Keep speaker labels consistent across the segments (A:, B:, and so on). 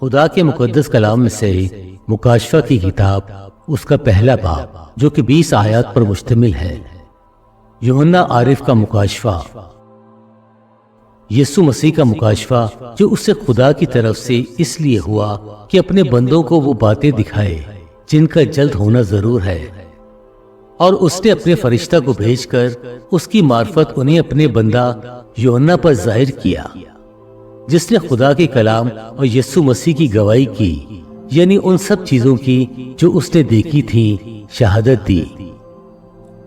A: خدا کے مقدس کلام میں سے مکاشفہ کی کتاب اس کا پہلا باب جو کہ 20 آیات پر مشتمل ہے۔ یوحنا عارف کا مکاشفہ، یسوع مسیح کا مکاشفہ جو اس سے خدا کی طرف سے اس لیے ہوا کہ اپنے بندوں کو وہ باتیں دکھائے جن کا جلد ہونا ضرور ہے، اور اس نے اپنے فرشتہ کو بھیج کر اس کی معرفت انہیں اپنے بندہ یوحنا پر ظاہر کیا، جس نے خدا کے کلام اور یسوع مسیح کی گواہی کی، یعنی ان سب چیزوں کی جو اس نے دیکھی تھی شہادت دی۔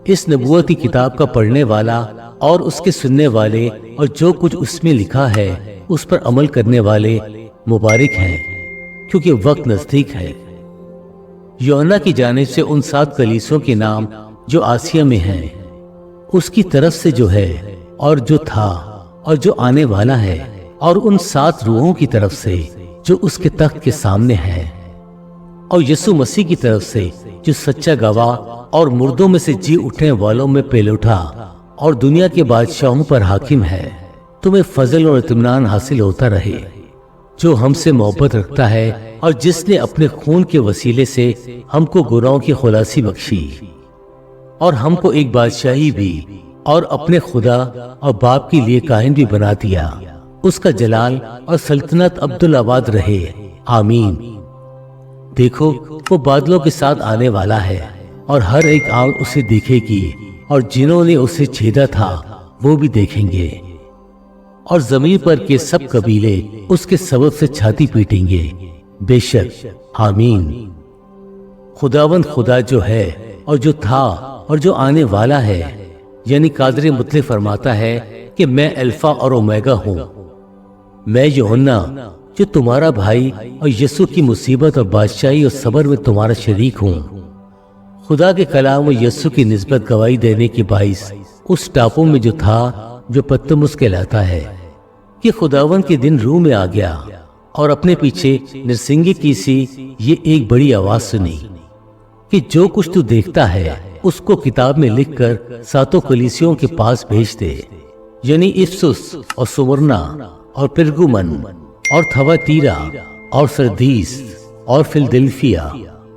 A: اس نبوت کی کتاب کا پڑھنے والا اور اس کے سننے والے اور جو کچھ اس میں لکھا ہے اس پر عمل کرنے والے مبارک ہیں، کیونکہ وقت نزدیک ہے۔ یوحنا کی جانب سے ان 7 کلیسیوں کے نام جو آسیہ میں ہیں، اس کی طرف سے جو ہے اور جو تھا اور جو آنے والا ہے، اور ان 7 روحوں کی طرف سے جو اس کے تخت کے سامنے ہے، اور یسوع مسیح کی طرف سے جو سچا گواہ اور مردوں میں سے جی اٹھنے والوں میں پہل اٹھا اور دنیا کے بادشاہوں پر حاکم ہے، تمہیں فضل اور اطمینان حاصل ہوتا رہے، جو ہم سے محبت رکھتا ہے اور جس نے اپنے خون کے وسیلے سے ہم کو گناہوں کی خلاصی بخشی اور ہم کو ایک بادشاہی بھی اور اپنے خدا اور باپ کے لیے کاہن بھی بنا دیا۔ اس کا جلال اور سلطنت عبدالآباد رہے، آمین۔ دیکھو وہ بادلوں کے ساتھ آنے والا ہے، اور ہر ایک آنکھ اسے دیکھے گی، اور جنہوں نے اسے چھیدا تھا وہ بھی دیکھیں گے، اور زمین پر کے سب قبیلے اس کے سبب سے چھاتی پیٹیں گے، بے شک، آمین۔ خداوند خدا جو ہے اور جو تھا اور جو آنے والا ہے، یعنی قادر مطلق فرماتا ہے کہ میں الفا اور اومیگا ہوں، میں یوحنا جو تمہارا بھائی اور یسوع کی مصیبت اور بادشاہی اور صبر میں تمہارا شریک ہوں۔ خدا کے کلام و یسوع کی نسبت گواہی دینے کے باعث اس ٹاپو میں جو تھا جو پتمس کہلاتا ہے، کہ خداوند کے دن روح میں آ گیا اور اپنے پیچھے نرسنگی کی سی یہ ایک بڑی آواز سنی کہ جو کچھ تو دیکھتا ہے اس کو کتاب میں لکھ کر 7 کلیسیوں کے پاس بھیج دے، یعنی افسس اور سمرنا اور پرگمن اور تھواتیرا اور سردیس اور فلدلفیا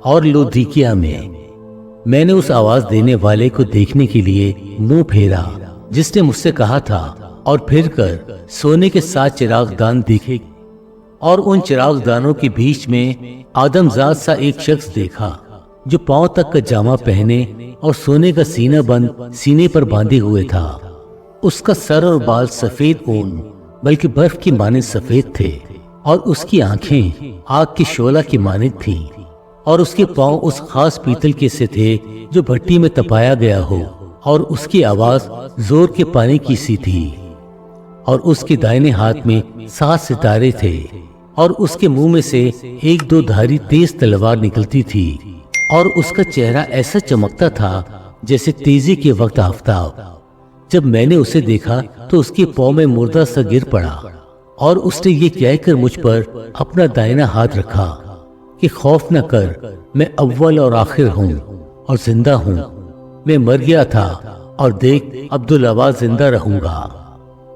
A: اور لودیکیا میں نے اس آواز دینے والے کو دیکھنے کے لیے منہ پھیرا جس نے مجھ سے کہا تھا، اور پھر کر سونے کے 7 چراغ دان دیکھے، اور ان چراغ دانوں کے بیچ میں آدم ذات سا ایک شخص دیکھا جو پاؤں تک کا جامہ پہنے اور سونے کا سینہ بند سینے پر باندھے ہوئے تھا۔ اس کا سر اور بال سفید اون بلکہ برف کی مانند سفید تھے، اور اس کی آنکھیں آگ کی شعلہ کی مانند تھیں، اور اس کے پاؤں اس خاص پیتل کے سے تھے جو بھٹی میں تپایا گیا ہو، اور اس کی آواز زور کے پانی کی سی تھی، اور اس کے دائنے ہاتھ میں 7 ستارے تھے، اور اس کے منہ میں سے 1-2 دھاری تیز تلوار نکلتی تھی، اور اس کا چہرہ ایسا چمکتا تھا جیسے تیزی کے وقت آفتاب۔ جب میں نے اسے دیکھا تو اس کے پاؤں میں مردہ سا گر پڑا، اور اس نے یہ کہہ کر مجھ پر اپنا دائنا ہاتھ رکھا کہ خوف نہ کر، میں اول اور آخر ہوں اور زندہ ہوں، میں مر گیا تھا اور دیکھ عبدالآباد زندہ رہوں گا،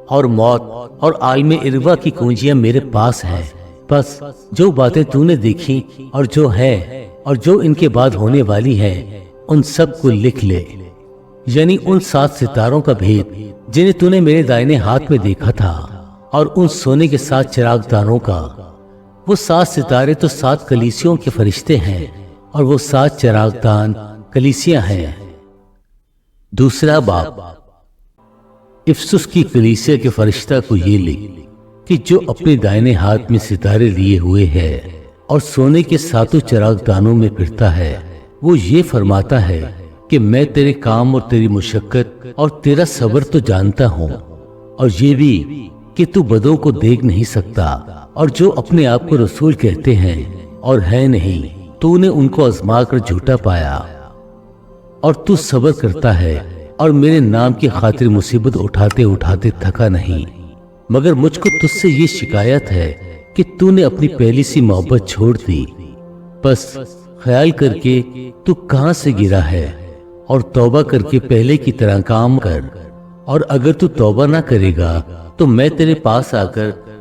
A: اور موت اور عالم اروا کی کنجیاں میرے پاس ہیں، بس جو باتیں تو نے دیکھی اور جو ہے اور جو ان کے بعد ہونے والی ہے ان سب کو لکھ لے، یعنی ان 7 ستاروں کا بھید جنہیں تو نے میرے دائنے ہاتھ میں دیکھا تھا، اور ان سونے کے 7 چراغ دانوں کا۔ وہ 7 ستارے تو 7 کلیسیوں کے فرشتے ہیں، اور وہ 7 چراغ دان کلیسیاں ہیں۔ دوسرا باب، افسس کی کلیسیا کے فرشتہ کو یہ لکھ کہ جو اپنے دائنے ہاتھ میں ستارے لیے ہوئے ہے اور سونے کے 7 چراغ دانوں میں پھرتا ہے، وہ یہ فرماتا ہے کہ میں تیرے کام اور تیری مشقت اور تیرا صبر تو جانتا ہوں، اور یہ بھی کہ تو بدوں کو دیکھ نہیں سکتا، اور جو اپنے آپ کو رسول کہتے ہیں اور ہے نہیں، تو نے ان کو آزما کر جھوٹا پایا، اور تو صبر کرتا ہے اور میرے نام کی خاطر مصیبت اٹھاتے اٹھاتے تھکا نہیں، مگر مجھ کو تجھ سے یہ شکایت ہے کہ تو نے اپنی پہلی سی محبت چھوڑ دی۔ بس خیال کر کے تو کہاں سے گرا ہے، اور توبہ کر کے پہلے کی طرح کام کر، اور اگر تو توبہ نہ کرے گا تو میں تیرے پاس آ کر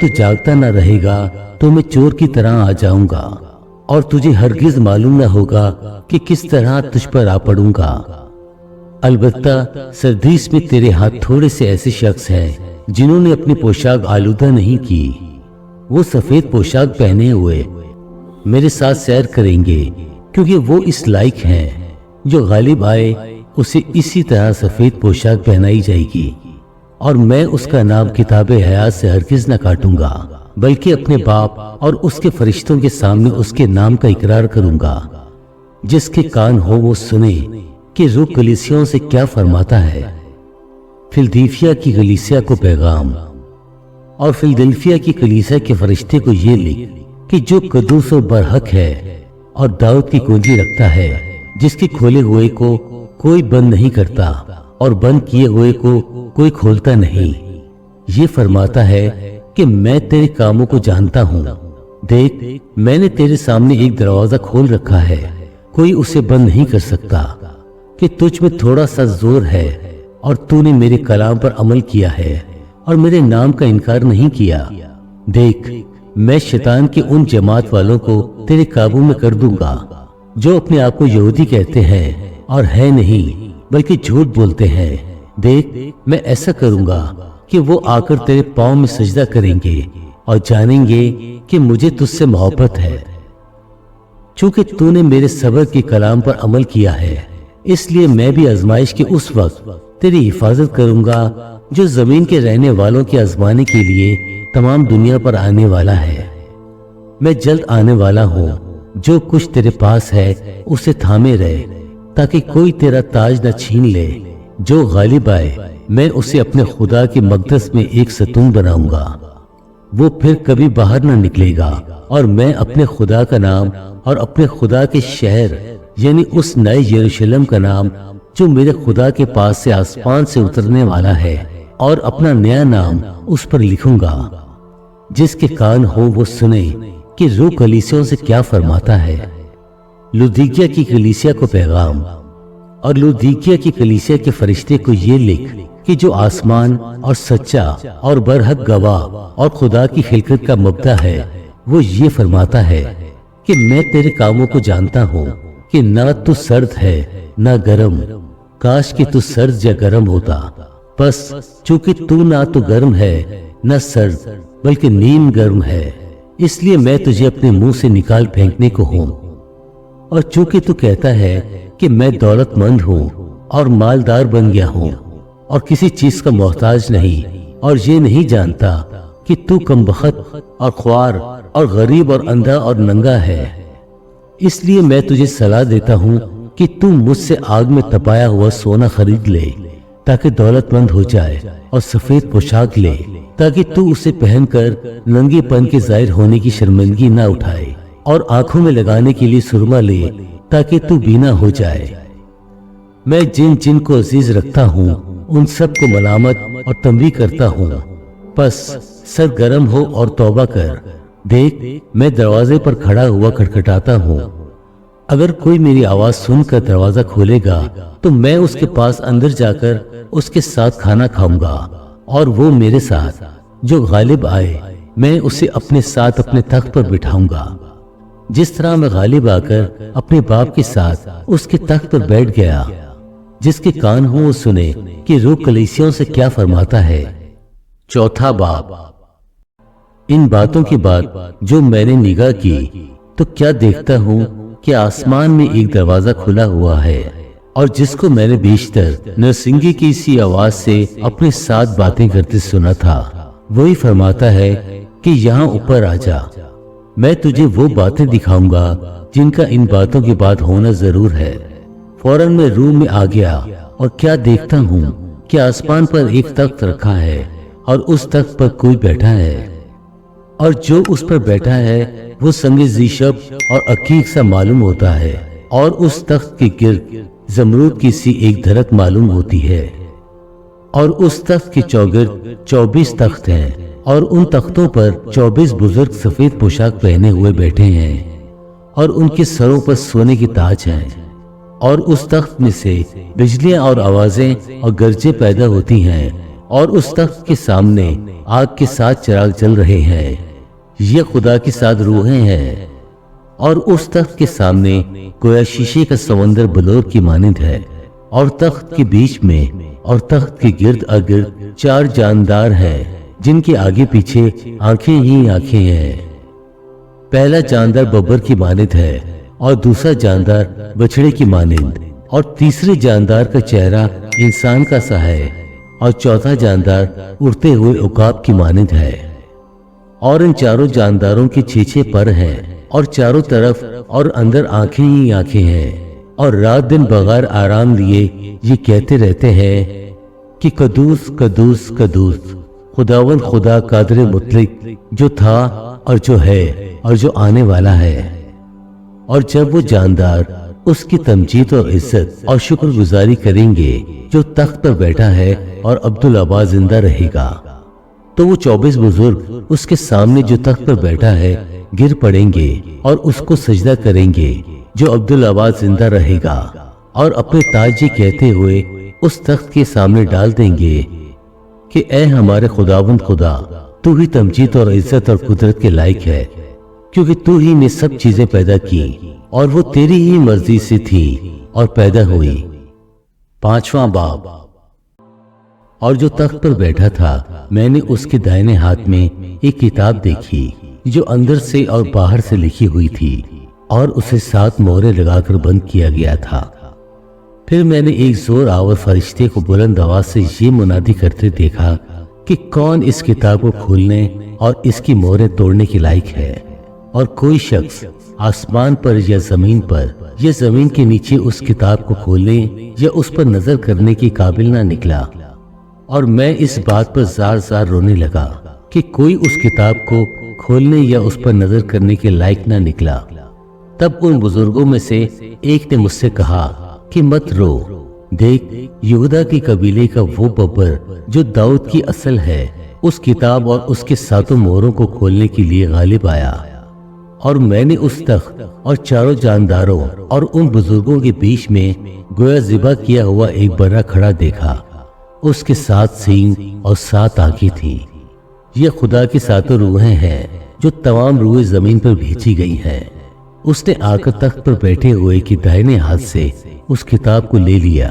A: تو جاگتا نہ رہے گا تو میں چور کی طرح آ جاؤں گا اور تجھے ہرگز معلوم نہ ہوگا کہ کس طرح تجھ پر آ پڑوں گا۔ البتہ سردیس میں تیرے ہاتھ تھوڑے سے ایسے شخص ہیں جنہوں نے اپنی پوشاک آلودہ نہیں کی۔ وہ سفید پوشاک پہنے ہوئے میرے ساتھ سیر کریں گے، کیونکہ وہ اس لائق ہیں۔ جو غالب آئے اسے اسی طرح سفید پوشاک پہنائی جائے گی، اور میں اس کا نام کتاب حیات سے ہرگز نہ کاٹوں گا، بلکہ اپنے باپ اور اس کے فرشتوں کے سامنے اس کے نام کا اقرار کروں گا۔ جس کے کان ہو وہ سنے کہ روح کلیسیوں سے کیا فرماتا ہے۔ فلدیلفیا کی کلیسیا کو پیغام۔ اور فلدیلفیا کی کلیسیا کے فرشتے کو یہ لکھ کہ جو قدوس و برحق ہے اور داؤد کی کنجی رکھتا ہے، جس کے کھولے ہوئے کو کوئی بند نہیں کرتا اور بند کیے ہوئے کو کوئی کھولتا نہیں، یہ فرماتا ہے کہ میں تیرے کاموں کو جانتا ہوں۔ دیکھ، میں نے تیرے سامنے ایک دروازہ کھول رکھا ہے، کوئی اسے بند نہیں کر سکتا، کہ تجھ میں تھوڑا سا زور ہے اور تو نے میرے کلام پر عمل کیا ہے اور میرے نام کا انکار نہیں کیا۔ دیکھ، میں شیطان کے ان جماعت والوں کو تیرے قابو میں کر دوں گا جو اپنے آپ کو یہودی کہتے ہیں اور ہے نہیں بلکہ جھوٹ بولتے ہیں۔ دیکھ، میں ایسا کروں گا کہ وہ آ کر تیرے پاؤں میں سجدہ کریں گے اور جانیں گے کہ مجھے تجھ سے محبت ہے، چونکہ تو نے میرے صبر کے کلام پر عمل کیا ہے۔ اس لیے میں بھی آزمائش کے اس وقت تیری حفاظت کروں گا جو زمین کے رہنے والوں کے آزمانے کے لیے تمام دنیا پر آنے والا ہے۔ میں جلد آنے والا ہوں، جو کچھ تیرے پاس ہے اسے تھامے رہے تاکہ کوئی تیرا تاج نہ چھین لے۔ جو غالب آئے میں اسے اپنے خدا کے مقدس میں ایک ستون بناؤں گا، وہ پھر کبھی باہر نہ نکلے گا، اور میں اپنے خدا کا نام اور اپنے خدا کے شہر یعنی اس نئے یروشلم کا نام جو میرے خدا کے پاس سے آسمان سے اترنے والا ہے، اور اپنا نیا نام اس پر لکھوں گا۔ جس کے کان ہو وہ سنے کہ روح کلیسیوں سے کیا فرماتا ہے۔ لودیکیا کی کلیسیا کو پیغام۔ اور لودیکیا کی کلیسیا کے فرشتے کو یہ لکھ کہ جو آسمان اور سچا اور برحق گواہ اور خدا کی خلقت کا مبدع ہے، وہ یہ فرماتا ہے کہ میں تیرے کاموں کو جانتا ہوں کہ نہ تو سرد ہے نہ گرم، کاش کہ تو سرد یا گرم ہوتا، بس چونکہ تو نہ تو گرم ہے نہ سرد بلکہ نیم گرم ہے، اس لیے میں تجھے اپنے منہ سے نکال پھینکنے کو ہوں۔ اور چونکہ تو کہتا ہے کہ میں دولت مند ہوں اور مالدار بن گیا ہوں اور کسی چیز کا محتاج نہیں، اور یہ نہیں جانتا کہ تو کم بخت اور خوار اور غریب اور اندھا اور ننگا ہے، اس لیے میں تجھے صلاح دیتا ہوں کہ تو مجھ سے آگ میں تپایا ہوا سونا خرید لے تاکہ دولت مند ہو جائے، اور سفید پوشاک لے تاکہ تو اسے پہن کر ننگے پن کے ظاہر ہونے کی شرمندگی نہ اٹھائے، اور آنکھوں میں لگانے کے لیے سرما لے تاکہ تو بینا ہو جائے۔ میں جن جن کو عزیز رکھتا ہوں ان سب کو ملامت اور تنبیہ کرتا ہوں، پس سرگرم ہو اور توبہ کر۔ دیکھ، میں دروازے پر کھڑا ہوا کھٹکھٹاتا ہوں، اگر کوئی میری آواز سن کر دروازہ کھولے گا تو میں اس کے پاس اندر جا کر اس کے ساتھ کھانا کھاؤں گا، اور وہ میرے ساتھ۔ جو غالب آئے میں اسے اپنے ساتھ اپنے تخت پر بٹھاؤں گا، جس طرح میں غالب آ کر اپنے باپ کے ساتھ اس کے تخت پر بیٹھ گیا۔ جس کے کان ہوں وہ سنے کہ روح کلیسیوں سے کیا فرماتا ہے۔ چوتھا باب۔ ان باتوں کے بعد جو میں نے نگاہ کی تو کیا دیکھتا ہوں کہ آسمان میں ایک دروازہ کھلا ہوا ہے، اور جس کو میں نے بیشتر نرسنگی کی سی آواز سے اپنے ساتھ باتیں کرتے سنا تھا، وہی فرماتا ہے کہ یہاں اوپر آ جا، میں تجھے وہ باتیں دکھاؤں گا جن کا ان باتوں کے بعد ہونا ضرور ہے۔ فوراً میں روح میں آ گیا، اور کیا دیکھتا ہوں کہ آسمان پر ایک تخت رکھا ہے، اور اس تخت پر کوئی بیٹھا ہے، اور جو اس پر بیٹھا ہے وہ سنگ زیشب اور عقیق سا معلوم ہوتا ہے، اور اس تخت کے گرد زمرود کی سی ایک دھرک معلوم ہوتی ہے، اور اس تخت کے چوگرد 24 تخت ہیں، اور ان تختوں پر 24 بزرگ سفید پوشاک پہنے ہوئے بیٹھے ہیں، اور ان کے سروں پر سونے کے تاج ہیں، اور اس تخت میں سے بجلیاں اور آوازیں اور گرجیں پیدا ہوتی ہیں، اور اس تخت کے سامنے آگ کے 7 چراغ جل رہے ہیں، یہ خدا کی 7 روحیں ہیں۔ اور اس تخت کے سامنے گویا شیشے کا سمندر بلور کی مانند ہے، اور تخت کے بیچ میں اور تخت کے گرد اگرد 4 جاندار ہیں جن کے آگے پیچھے آنکھیں ہی آنکھیں ہیں۔ پہلا جاندار ببر کی مانند ہے، اور دوسرا جاندار بچڑے کی مانند، اور تیسرے جاندار کا چہرہ انسان کا سا ہے، اور چوتھا جاندار اڑتے ہوئے عقاب کی مانند ہے۔ اور ان چاروں جانداروں کے 6 پر ہیں، اور چاروں طرف اور اندر آنکھیں ہی آنکھیں ہیں، اور رات دن بغیر آرام لیے یہ کہتے رہتے ہیں کہ قدوس قدوس قدوس خداوند خدا قادر مطلق، جو تھا اور جو ہے اور جو آنے والا ہے۔ اور جب وہ جاندار اس کی تمجید اور عزت اور شکر گزاری کریں گے جو تخت پر بیٹھا ہے اور عبدالآباد زندہ رہے گا، تو وہ 24 بزرگ اس کے سامنے جو تخت پر بیٹھا ہے گر پڑیں گے اور اس کو سجدہ کریں گے جو عبدالآباد زندہ رہے گا، اور اپنے تاج یہ کہتے ہوئے اس تخت کے سامنے ڈال دیں گے کہ اے ہمارے خداوند خدا، تو ہی تمجید اور عزت اور قدرت کے لائق ہے، کیونکہ تو ہی نے سب چیزیں پیدا کی اور وہ تیری ہی مرضی سے تھی اور پیدا ہوئی۔ 5واں باب۔ اور جو تخت پر بیٹھا تھا، میں نے اس کے دائنے ہاتھ میں ایک کتاب دیکھی جو اندر سے اور باہر سے لکھی ہوئی تھی، اور اسے 7 مہریں لگا کر بند کیا گیا تھا۔ پھر میں نے ایک زور آور فرشتے کو بلند آواز سے یہ منادی کرتے دیکھا کہ کون اس کتاب کو کھولنے اور اس کی مہریں توڑنے کے لائق ہے؟ اور کوئی شخص آسمان پر یا زمین پر یا زمین کے نیچے اس کتاب کو کھولنے یا اس پر نظر کرنے کے قابل نہ نکلا۔ اور میں اس بات پر زار زار رونے لگا کہ کوئی اس کتاب کو کھولنے یا اس پر نظر کرنے کے لائق نہ نکلا۔ تب ان بزرگوں میں سے ایک نے مجھ سے کہا کہ مت رو، دیکھ یہودا کے قبیلے کا وہ ببر جو داؤد کی اصل ہے، اس کتاب اور اس کے 7 مہروں کو کھولنے کے لیے غالب آیا۔ اور میں نے اس تخت اور چاروں جانداروں اور ان بزرگوں کے بیچ میں گویا ذبح کیا ہوا ایک برا کھڑا دیکھا، اس کے 7 سینگ اور 7 آنکھیں تھیں۔ یہ خدا کی 7 روحیں ہیں جو تمام روحیں زمین پر بھیجی گئی ہیں۔ اس نے آ کر تخت پر بیٹھے ہوئے کے دائنے ہاتھ سے اس کتاب کو لے لیا۔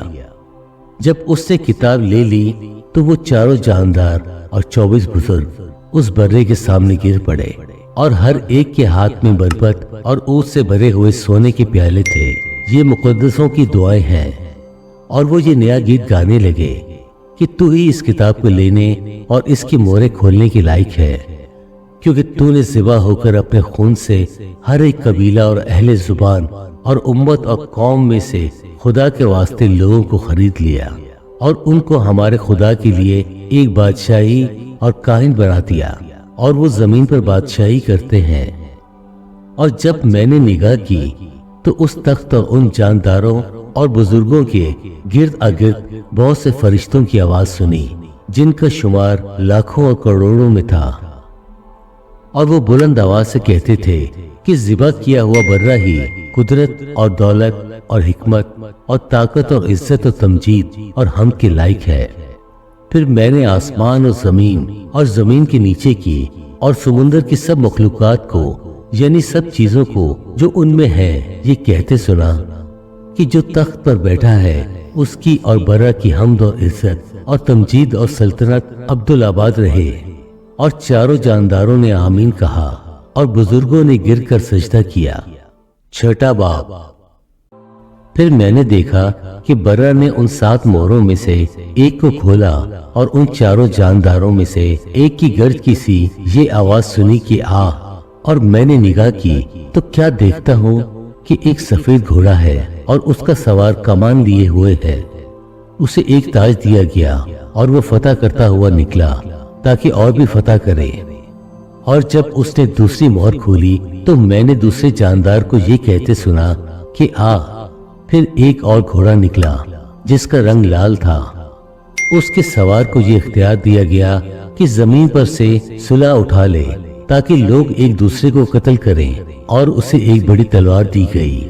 A: جب اس نے کتاب لے لی تو وہ چاروں جاندار اور 24 بزرگ اس برے کے سامنے گر پڑے، اور ہر ایک کے ہاتھ میں بربط اور اونٹ سے بھرے ہوئے سونے کے پیالے تھے۔ یہ مقدسوں کی دعائیں ہیں، اور وہ یہ نیا گیت گانے لگے کہ تو ہی اس کتاب کو لینے اور اس کی مہریں کھولنے کے لائق ہے، کیونکہ تو نے ذبح ہو کر اپنے خون سے ہر ایک قبیلہ اور اہل زبان اور امت اور قوم میں سے خدا کے واسطے لوگوں کو خرید لیا، اور ان کو ہمارے خدا کے لیے ایک بادشاہی اور کاہن بنا دیا، اور وہ زمین پر بادشاہی کرتے ہیں۔ اور جب میں نے نگاہ کی تو اس تخت اور ان جانداروں اور بزرگوں کے گرد اگرد بہت سے فرشتوں کی آواز سنی، جن کا شمار لاکھوں اور کروڑوں میں تھا، اور وہ بلند آواز سے کہتے تھے کہ ذبح کیا ہوا برہ ہی قدرت اور دولت اور حکمت اور طاقت اور عزت اور تمجید اور حمد کے لائق ہے۔ پھر میں نے آسمان اور زمین کے نیچے کی اور سمندر کی سب مخلوقات کو، یعنی سب چیزوں کو جو ان میں ہے، یہ کہتے سنا کہ جو تخت پر بیٹھا ہے اس کی اور برہ کی حمد اور عزت اور تمجید اور سلطنت عبدالآباد رہے۔ اور چاروں جانداروں نے آمین کہا، اور بزرگوں نے گر کر سجدہ کیا۔ 6واں باب۔ پھر میں نے دیکھا کہ برہ نے ان 7 مہروں میں سے ایک کو کھولا، اور ان چاروں جانداروں میں سے ایک کی گرج کی سی یہ آواز سنی کہ آ۔ اور میں نے نگاہ کی تو کیا دیکھتا ہوں کہ ایک سفید گھوڑا ہے، اور اس کا سوار کمان لیے ہوئے ہے۔ اسے ایک تاج دیا گیا، اور وہ فتح کرتا ہوا نکلا تاکہ اور بھی فتح کرے۔ اور جب اس نے دوسری مہر کھولی تو میں نے دوسرے جاندار کو یہ کہتے سنا کہ آ۔ پھر ایک اور گھوڑا نکلا جس کا رنگ لال تھا۔ اس کے سوار کو یہ اختیار دیا گیا کہ زمین پر سے صلح اٹھا لے تاکہ لوگ ایک دوسرے کو قتل کریں، اور اسے ایک بڑی تلوار دی گئی۔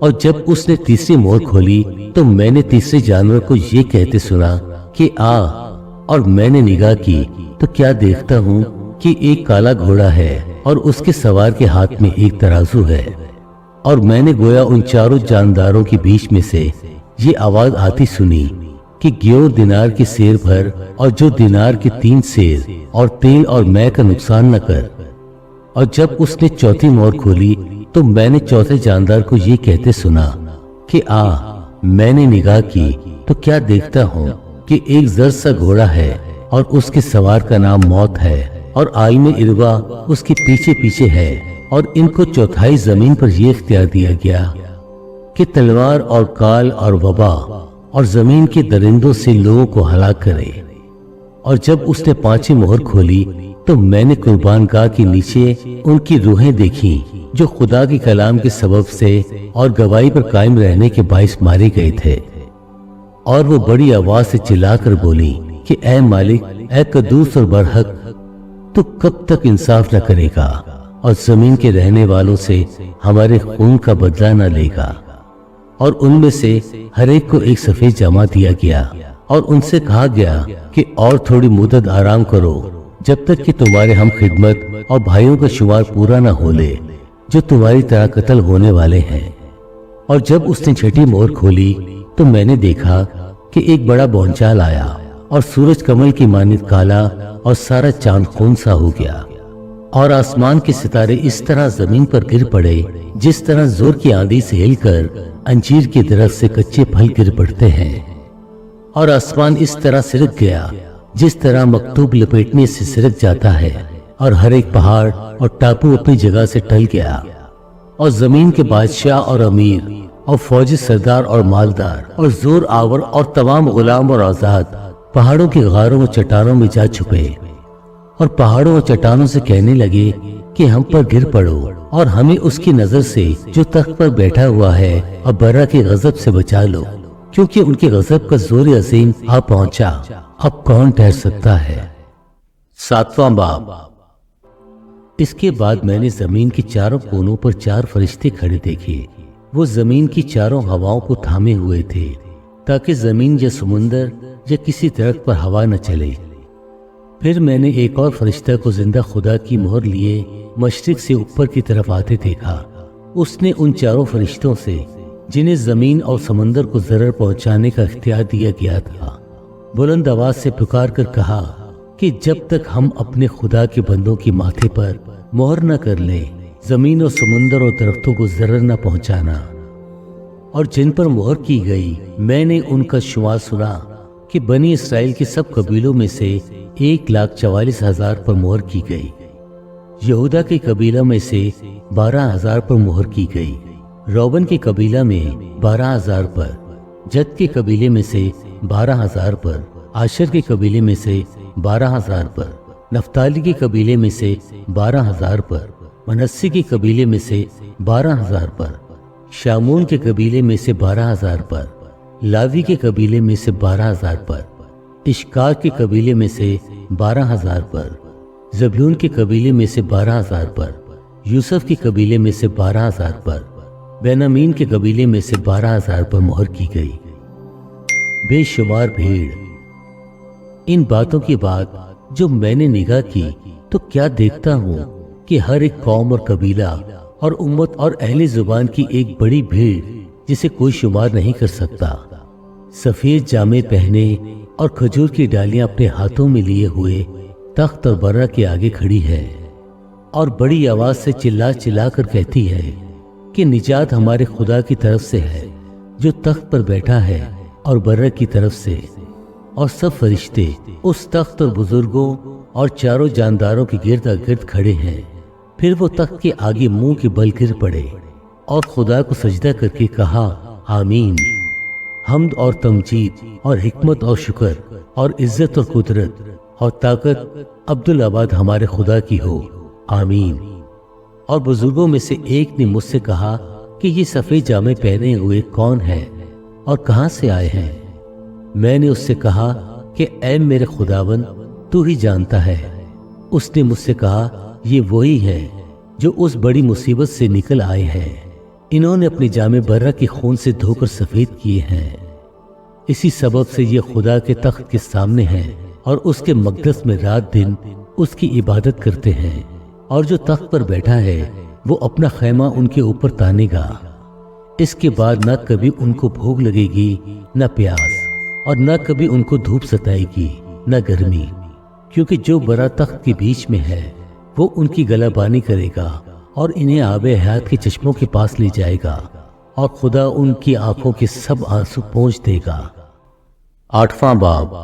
A: اور جب اس نے تیسری مہر کھولی تو میں نے تیسرے جانور کو یہ کہتے سنا کہ آ۔ اور میں نے نگاہ کی تو کیا دیکھتا ہوں کہ ایک کالا گھوڑا ہے اور اس کے سوار کے ہاتھ میں ایک ترازو ہے، اور میں نے گویا ان چاروں جانداروں کے بیچ میں سے یہ آواز آتی سنی کہ گیور دینار کی سیر بھر اور جو دینار کی 3 سیر اور تیل اور مے کا نقصان نہ کر۔ اور جب اس نے چوتھی مہر کھولی تو میں نے چوتھے جاندار کو یہ کہتے سنا کہ میں نے نگاہ کی تو کیا دیکھتا ہوں کہ ایک زرد سا گھوڑا ہے اور اس کے سوار کا نام موت ہے، اور عالم اروا اس کے پیچھے پیچھے ہے، اور ان کو چوتھائی زمین پر یہ اختیار دیا گیا کہ تلوار اور کال اور وبا اور زمین کے درندوں سے لوگوں کو ہلاک کرے۔ اور جب اس نے 5ویں مہر کھولی تو میں نے قربان گاہ کے نیچے ان کی روحیں دیکھی جو خدا کے کلام کے سبب سے اور گواہی پر قائم رہنے کے باعث مارے گئے تھے، اور وہ بڑی آواز سے چلا کر بولی کہ اے مالک، اے قدوس اور برحق، تو کب تک انصاف نہ کرے گا اور زمین کے رہنے والوں سے ہمارے خون کا بدلہ نہ لے گا؟ اور ان میں سے ہر ایک کو ایک سفید جامہ دیا گیا، اور ان سے کہا گیا کہ اور تھوڑی مدت آرام کرو جب تک کہ تمہارے ہم خدمت اور بھائیوں کا شمار پورا نہ ہو لے جو تمہاری طرح قتل ہونے والے ہیں۔ اور جب اس نے 6ٹھی مہر کھولی تو میں نے دیکھا کہ ایک بڑا بونچال آیا اور سورج کمل کی مانند کالا اور سارا چاند خون سا ہو گیا، اور آسمان کے ستارے اس طرح زمین پر گر پڑے جس طرح زور کی آندھی سے ہل کر انجیر کے درخت سے کچے پھل گر پڑتے ہیں، اور آسمان اس طرح سرک گیا جس طرح مکتوب لپیٹنے سے سرک جاتا ہے، اور ہر ایک پہاڑ اور ٹاپو اپنی جگہ سے ٹل گیا، اور زمین کے بادشاہ اور امیر اور فوجی سردار اور مالدار اور زور آور اور تمام غلام اور آزاد پہاڑوں کے غاروں اور چٹانوں میں جا چھپے، اور پہاڑوں اور چٹانوں سے کہنے لگے کہ ہم پر گر پڑو اور ہمیں اس کی نظر سے جو تخت پر بیٹھا ہوا ہے اور برا کے غضب سے بچا لو، کیونکہ ان کے غضب کا زور عظیم آ پہنچا، اب کون ٹھہر سکتا ہے؟ 7واں باب۔ اس کے بعد میں نے زمین کے چاروں کونوں پر 4 فرشتے کھڑے دیکھے۔ وہ زمین کی چاروں ہواؤں کو تھامے ہوئے تھے تاکہ زمین یا سمندر یا کسی درخت پر ہوا نہ چلے۔ پھر میں نے ایک اور فرشتہ کو زندہ خدا کی مہر لیے مشرق سے اوپر کی طرف آتے دیکھا۔ اس نے ان 4 فرشتوں سے جنہیں زمین اور سمندر کو ضرر پہنچانے کا اختیار دیا گیا تھا بلند آواز سے پکار کر کہا کہ جب تک ہم اپنے خدا کے بندوں کے ماتھے پر مہر نہ کر لیں زمین اور سمندر اور درختوں کو ضرر نہ پہنچانا۔ اور جن پر مہر کی گئی میں نے ان کا شمار سنا کہ بنی اسرائیل کے سب قبیلوں میں سے 1,44,000 پر مہر کی گئی، یہودا کے قبیلہ میں سے 12,000 پر مہر کی گئی، روبن کے قبیلہ میں 12,000 پر، جد کے قبیلے میں سے 12,000 پر، آشر کے قبیلے میں سے 12,000 پر، نفتالی کے قبیلے میں سے 12,000 پر، منسی کے قبیلے میں سے 12,000 پر، شامون کے قبیلے میں سے 12,000 پر، لاوی کے قبیلے میں سے 12,000 پر، اشکار کے قبیلے میں سے 12,000 پر، زبلون کے قبیلے میں سے 12,000 پر، یوسف کے قبیلے میں سے 12,000 پر، بینامین کے قبیلے میں سے 12,000 پر مہر کی گئی۔ بے شمار بھیڑ۔ ان باتوں کے بعد جو میں نے نگاہ کی تو کیا دیکھتا ہوں کہ ہر ایک قوم اور قبیلہ اور امت اور اہل زبان کی ایک بڑی بھیڑ جسے کوئی شمار نہیں کر سکتا، سفید جامے پہنے اور کھجور کی ڈالیاں اپنے ہاتھوں میں لیے ہوئے تخت اور برہ کے آگے کھڑی ہے، اور بڑی آواز سے چلا چلا کر کہتی ہے کہ نجات ہمارے خدا کی طرف سے ہے جو تخت پر بیٹھا ہے اور برہ کی طرف سے۔ اور سب فرشتے اس تخت اور بزرگوں اور 4 جانداروں کے گرد گرد کھڑے ہیں۔ پھر وہ تخت کے آگے منہ کے بل گر پڑے اور خدا کو سجدہ کر کے کہا آمین، حمد اور تمجید اور حکمت اور شکر اور عزت اور قدرت اور طاقت عبدالآباد ہمارے خدا کی ہو، آمین۔ اور بزرگوں میں سے ایک نے مجھ سے کہا کہ یہ سفید جامے پہنے ہوئے کون ہیں اور کہاں سے آئے ہیں؟ میں نے اس سے کہا کہ اے میرے خداوند، تو ہی جانتا ہے۔ اس نے مجھ سے کہا یہ وہی ہیں جو اس بڑی مصیبت سے نکل آئے ہیں، انہوں نے اپنے جامے برہ کے خون سے دھو کر سفید کیے ہیں، اسی سبب سے یہ خدا کے تخت کے سامنے ہیں اور اس کے مقدس میں رات دن اس کی عبادت کرتے ہیں، اور جو تخت پر بیٹھا ہے وہ اپنا خیمہ ان کے اوپر تانے گا۔ اس کے بعد نہ کبھی ان کو بھوک لگے گی نہ پیاس، اور نہ کبھی ان کو دھوپ ستائے گی نہ گرمی، کیونکہ جو بڑا تخت کے بیچ میں ہے وہ ان کی گلہ بانی کرے گا اور انہیں آب حیات کے چشموں کے پاس لے جائے گا، اور خدا ان کی آنکھوں کے سب آنسو پونچھ دے گا۔ 8واں باب۔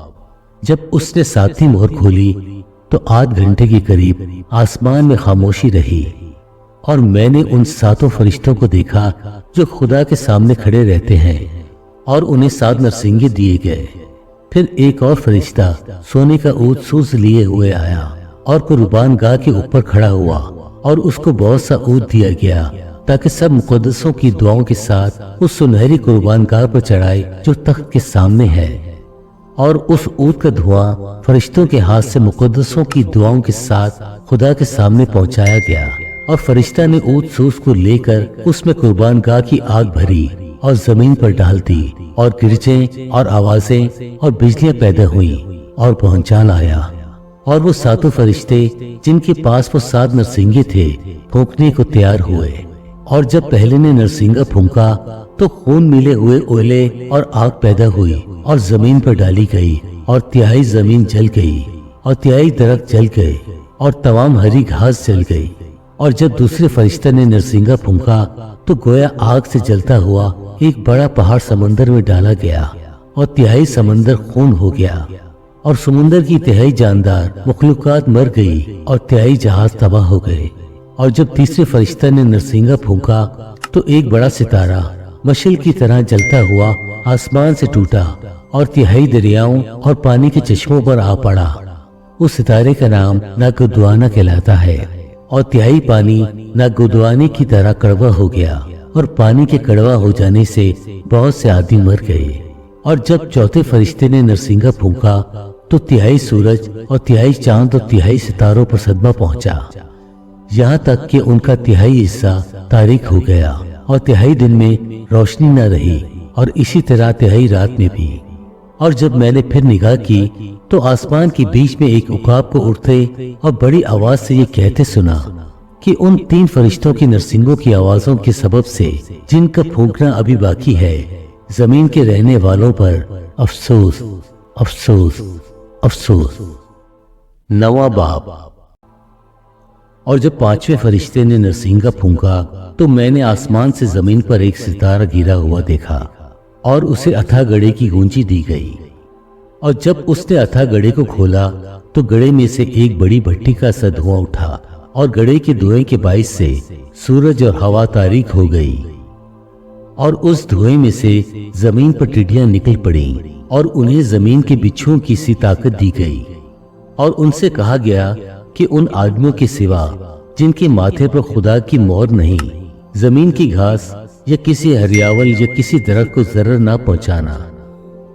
A: جب اس نے 7ویں مہر کھولی تو 8 گھنٹے کے قریب آسمان میں خاموشی رہی، اور میں نے ان 7 فرشتوں کو دیکھا جو خدا کے سامنے کھڑے رہتے ہیں، اور انہیں 7 نرسنگے دیے گئے۔ پھر ایک اور فرشتہ سونے کا اونٹ سوز لیے ہوئے آیا اور قربان گاہ کے اوپر کھڑا ہوا، اور اس کو بہت سا اونٹ دیا گیا تاکہ سب مقدسوں کی دعاؤں کے ساتھ اس سنہری قربان گاہ پر چڑھائے جو تخت کے سامنے ہے۔ اور اس اونٹ کا دھواں فرشتوں کے ہاتھ سے مقدسوں کی دعاؤں کے ساتھ خدا کے سامنے پہنچایا گیا، اور فرشتہ نے اونٹ سوز کو لے کر اس میں قربان گاہ کی آگ بھری اور زمین پر ڈال دی، اور گرجیں اور آوازیں اور بجلیاں پیدا ہوئیں، اور بھونچال آیا، اور وہ 7 فرشتے جن کے پاس وہ 7 نرسنگے تھے پھونکنے کو تیار ہوئے۔ اور جب پہلے نے نرسنگا پھونکا تو خون ملے ہوئے اولے اور آگ پیدا ہوئی اور زمین پر ڈالی گئی، اور تہائی زمین جل گئی، اور تہائی درخت جل گئے، اور تمام ہری گھاس جل گئی۔ اور جب دوسرے فرشتہ نے نرسنگا پھونکا تو گویا آگ سے جلتا ہوا ایک بڑا پہاڑ سمندر میں ڈالا گیا، اور تہائی سمندر خون ہو گیا، اور سمندر کی تہائی جاندار مخلوقات مر گئی، اور تہائی جہاز تباہ ہو گئے۔ اور جب تیسرے فرشتہ نے نرسنگا پھونکا تو ایک بڑا ستارہ مشعل کی طرح جلتا ہوا آسمان سے ٹوٹا، اور تہائی دریاؤں اور پانی کے چشموں پر آ پڑا۔ اس ستارے کا نام ناگودوانا کہلاتا ہے، اور تہائی پانی ناگودوانے کی طرح کڑوا ہو گیا، اور پانی کے کڑوا ہو جانے سے بہت سے آدمی مر گئے۔ اور جب چوتھے فرشتے نے نرسنگا پھونکا تو تہائی سورج اور تہائی چاند اور تہائی ستاروں پر صدمہ پہنچا، یہاں تک کہ ان کا تہائی حصہ تاریک ہو گیا، اور تہائی دن میں روشنی نہ رہی، اور اسی طرح تہائی رات میں بھی۔ اور جب میں نے پھر نگاہ کی تو آسمان کے بیچ میں ایک عقاب کو اڑتے اور بڑی آواز سے یہ کہتے سنا کہ ان 3 فرشتوں کی نرسنگوں کی آوازوں کے سبب سے جن کا پھونکنا ابھی باقی ہے، زمین کے رہنے والوں پر افسوس، افسوس، افسوس۔ 9واں باب۔ اور جب 5ویں فرشتے نے نرسنگا پھونکا تو میں نے آسمان سے زمین پر ایک ستارہ گرا ہوا دیکھا، اور اسے اتھا گڑھے کی گونجی دی گئی۔ اور جب اس نے اتھا گڑھے کو کھولا تو گڑھے میں سے ایک بڑی بھٹی کا سا دھواں اٹھا، اور گڑھے کے دھوئیں کے باعث سے سورج اور ہوا تاریک ہو گئی، اور اس دھوئیں میں سے زمین پر ٹڈیاں نکل پڑیں، اور انہیں زمین کے بچھوؤں کی سی طاقت دی گئی۔ اور ان سے کہا گیا کہ ان آدمیوں کے سوا جن کے ماتھے پر خدا کی مہر نہیں، زمین کی گھاس یا کسی ہریاول یا کسی درخت کو ضرر نہ پہنچانا،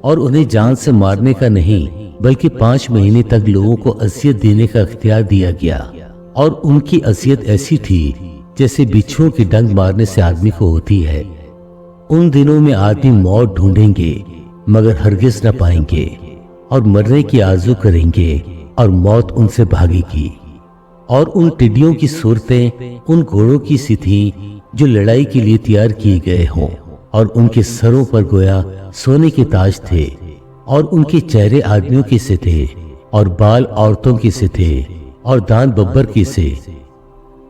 A: اور انہیں جان سے مارنے کا نہیں بلکہ 5 مہینے تک لوگوں کو اذیت دینے کا اختیار دیا گیا۔ اور ان کی اذیت ایسی تھی جیسے بچھوؤں کی ڈنگ مارنے سے آدمی کو ہوتی ہے۔ ان دنوں میں آدمی موت ڈھونڈیں گے مگر ہرگز نہ پائیں گے، اور مرنے کی آرزو کریں گے اور موت ان سے بھاگے گی۔ اور ان ٹڈیوں کی صورتیں ان گھوڑوں کی سی تھیں جو لڑائی کے لیے تیار کیے گئے ہوں، اور ان کے سروں پر گویا سونے کے تاج تھے، اور ان کے چہرے آدمیوں کے سے تھے، اور بال عورتوں کے سے تھے، اور دان ببر کے سے،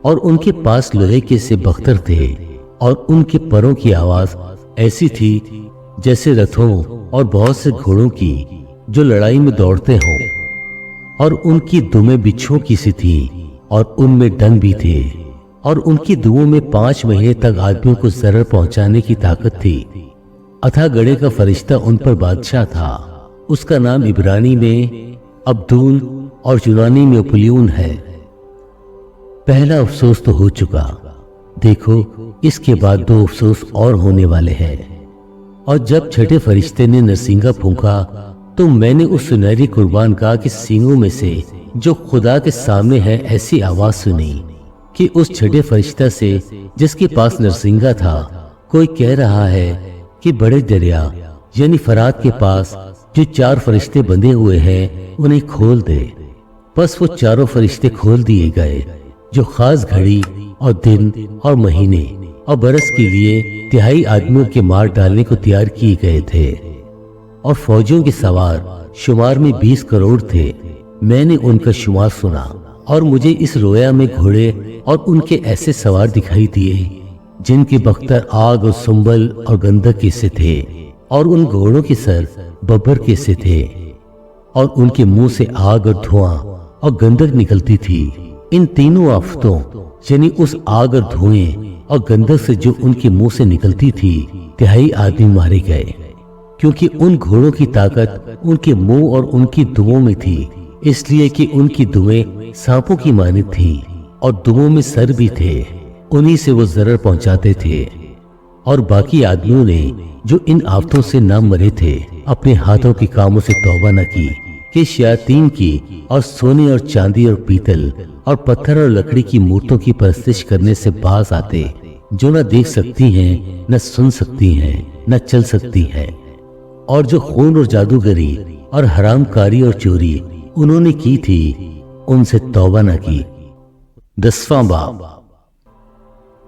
A: اور ان کے پاس لوہے کے سے بختر تھے، اور ان کے پروں کی آواز ایسی تھی جیسے رتھوں اور بہت سے گھوڑوں کی جو لڑائی میں دوڑتے ہوں، اور ان کی دمیں بچھوؤں کی سی تھیں، اور ان میں ڈنگ بھی تھے، اور ان کی دموں میں 5 مہینے تک آدمیوں کو ضرر پہنچانے کی طاقت تھی۔ اتھا گڑھے کا فرشتہ ان پر بادشاہ تھا، اس کا نام عبرانی میں عبدون اور یونانی میں اپلیون ہے۔ پہلا افسوس تو ہو چکا، دیکھو اس کے بعد 2 افسوس اور ہونے والے ہیں۔ اور جب چھٹے فرشتے نے نرسنگا پھونکا تو میں نے اس سنہری قربان گاہ کے سینگوں میں سے جو خدا کے سامنے ہے ایسی آواز سنی کہ اس چھٹے فرشتہ سے جس کے پاس نرسنگا تھا کوئی کہہ رہا ہے کہ بڑے دریا یعنی فرات کے پاس جو 4 فرشتے بندھے ہوئے ہیں انہیں کھول دے۔ بس وہ چاروں فرشتے کھول دیے گئے جو خاص گھڑی اور دن اور مہینے اور برس کے لیے تہائی آدمیوں کے مار ڈالنے کو تیار کیے گئے تھے، اور فوجیوں کے سوار شمار میں 20 کروڑ تھے۔ میں نے ان کا شمار سنا، اور مجھے اس رویا میں گھوڑے اور ان کے ایسے سوار دکھائی دیے جن کے بختر آگ اور سنبل اور گندک کے سے تھے، اور ان گھوڑوں کے سر ببر کے سے تھے، اور ان کے منہ سے آگ اور دھواں اور گندک نکلتی تھی۔ ان تینوں آفتوں یعنی اس آگ اور دھوئیں اور گندک سے جو ان کے منہ سے نکلتی تھی، تہائی آدمی مارے گئے، کیونکہ ان گھوڑوں کی طاقت ان کے منہ اور ان کی دموں میں تھی، اس لیے کہ ان کی دمیں سانپوں کی مانند تھیں اور دموں میں سر بھی تھے، انہی سے وہ ضرر پہنچاتے تھے۔ اور باقی آدمیوں نے جو ان آفتوں سے نہ مرے تھے اپنے ہاتھوں کے کاموں سے توبہ نہ کی کہ شیاطین کی اور سونے اور چاندی اور پیتل اور پتھر اور لکڑی کی مورتوں کی پرستش کرنے سے باز آتے، جو نہ دیکھ سکتی ہیں، نہ سن سکتی ہیں، نہ چل سکتی ہیں، اور جو خون اور جادوگری اور حرام کاری اور چوری انہوں نے کی تھی، ان سے توبہ نہ کی۔ 10واں باب۔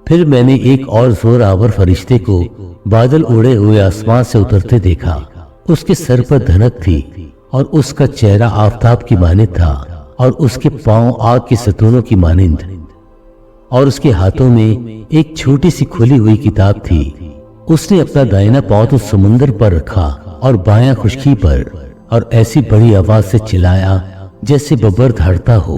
A: پھر میں نے ایک اور زور آور فرشتے کو بادل اڑے ہوئے آسمان سے اترتے دیکھا۔ اس کے سر پر دھنک تھی، اور اس کا چہرہ آفتاب کی مانند تھا، اور اس کے پاؤں آگ کے ستونوں کی مانند، اور اس کے ہاتھوں میں ایک چھوٹی سی کھلی ہوئی کتاب تھی۔ اس نے اپنا دائنا پاؤں تو سمندر پر رکھا اور بایاں خشکی پر، اور ایسی بڑی آواز سے چلایا جیسے ببر دھڑتا ہو،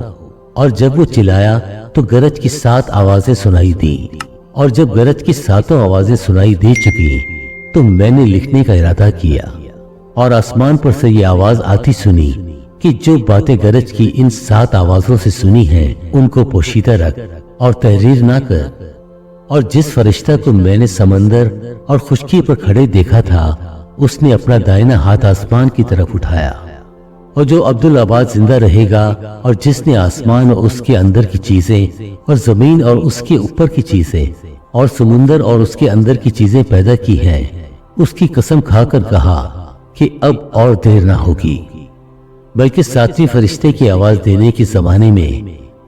A: اور جب وہ چلایا تو گرج کی 7 آوازیں سنائی دیں، اور جب گرج کی 7 آوازیں سنائی دے چکی تو میں نے لکھنے کا ارادہ کیا، اور آسمان پر سے یہ آواز آتی سنی کہ جو باتیں گرج کی ان 7 آوازوں سے سنی ہیں ان کو پوشیدہ رکھ اور تحریر نہ کر۔ اور جس فرشتہ کو میں نے سمندر اور خشکی پر کھڑے دیکھا تھا، اس نے اپنا دائنا ہاتھ آسمان کی طرف اٹھایا، اور جو عبدالآباد زندہ رہے گا، اور جس نے آسمان اور اس کے اندر کی چیزیں اور زمین اور اس کے اوپر کی چیزیں اور سمندر اور اس کے اندر کی چیزیں پیدا کی ہیں، اس کی قسم کھا کر کہا کہ اب اور دیر نہ ہوگی، بلکہ 7ویں فرشتے کی آواز دینے کے زمانے میں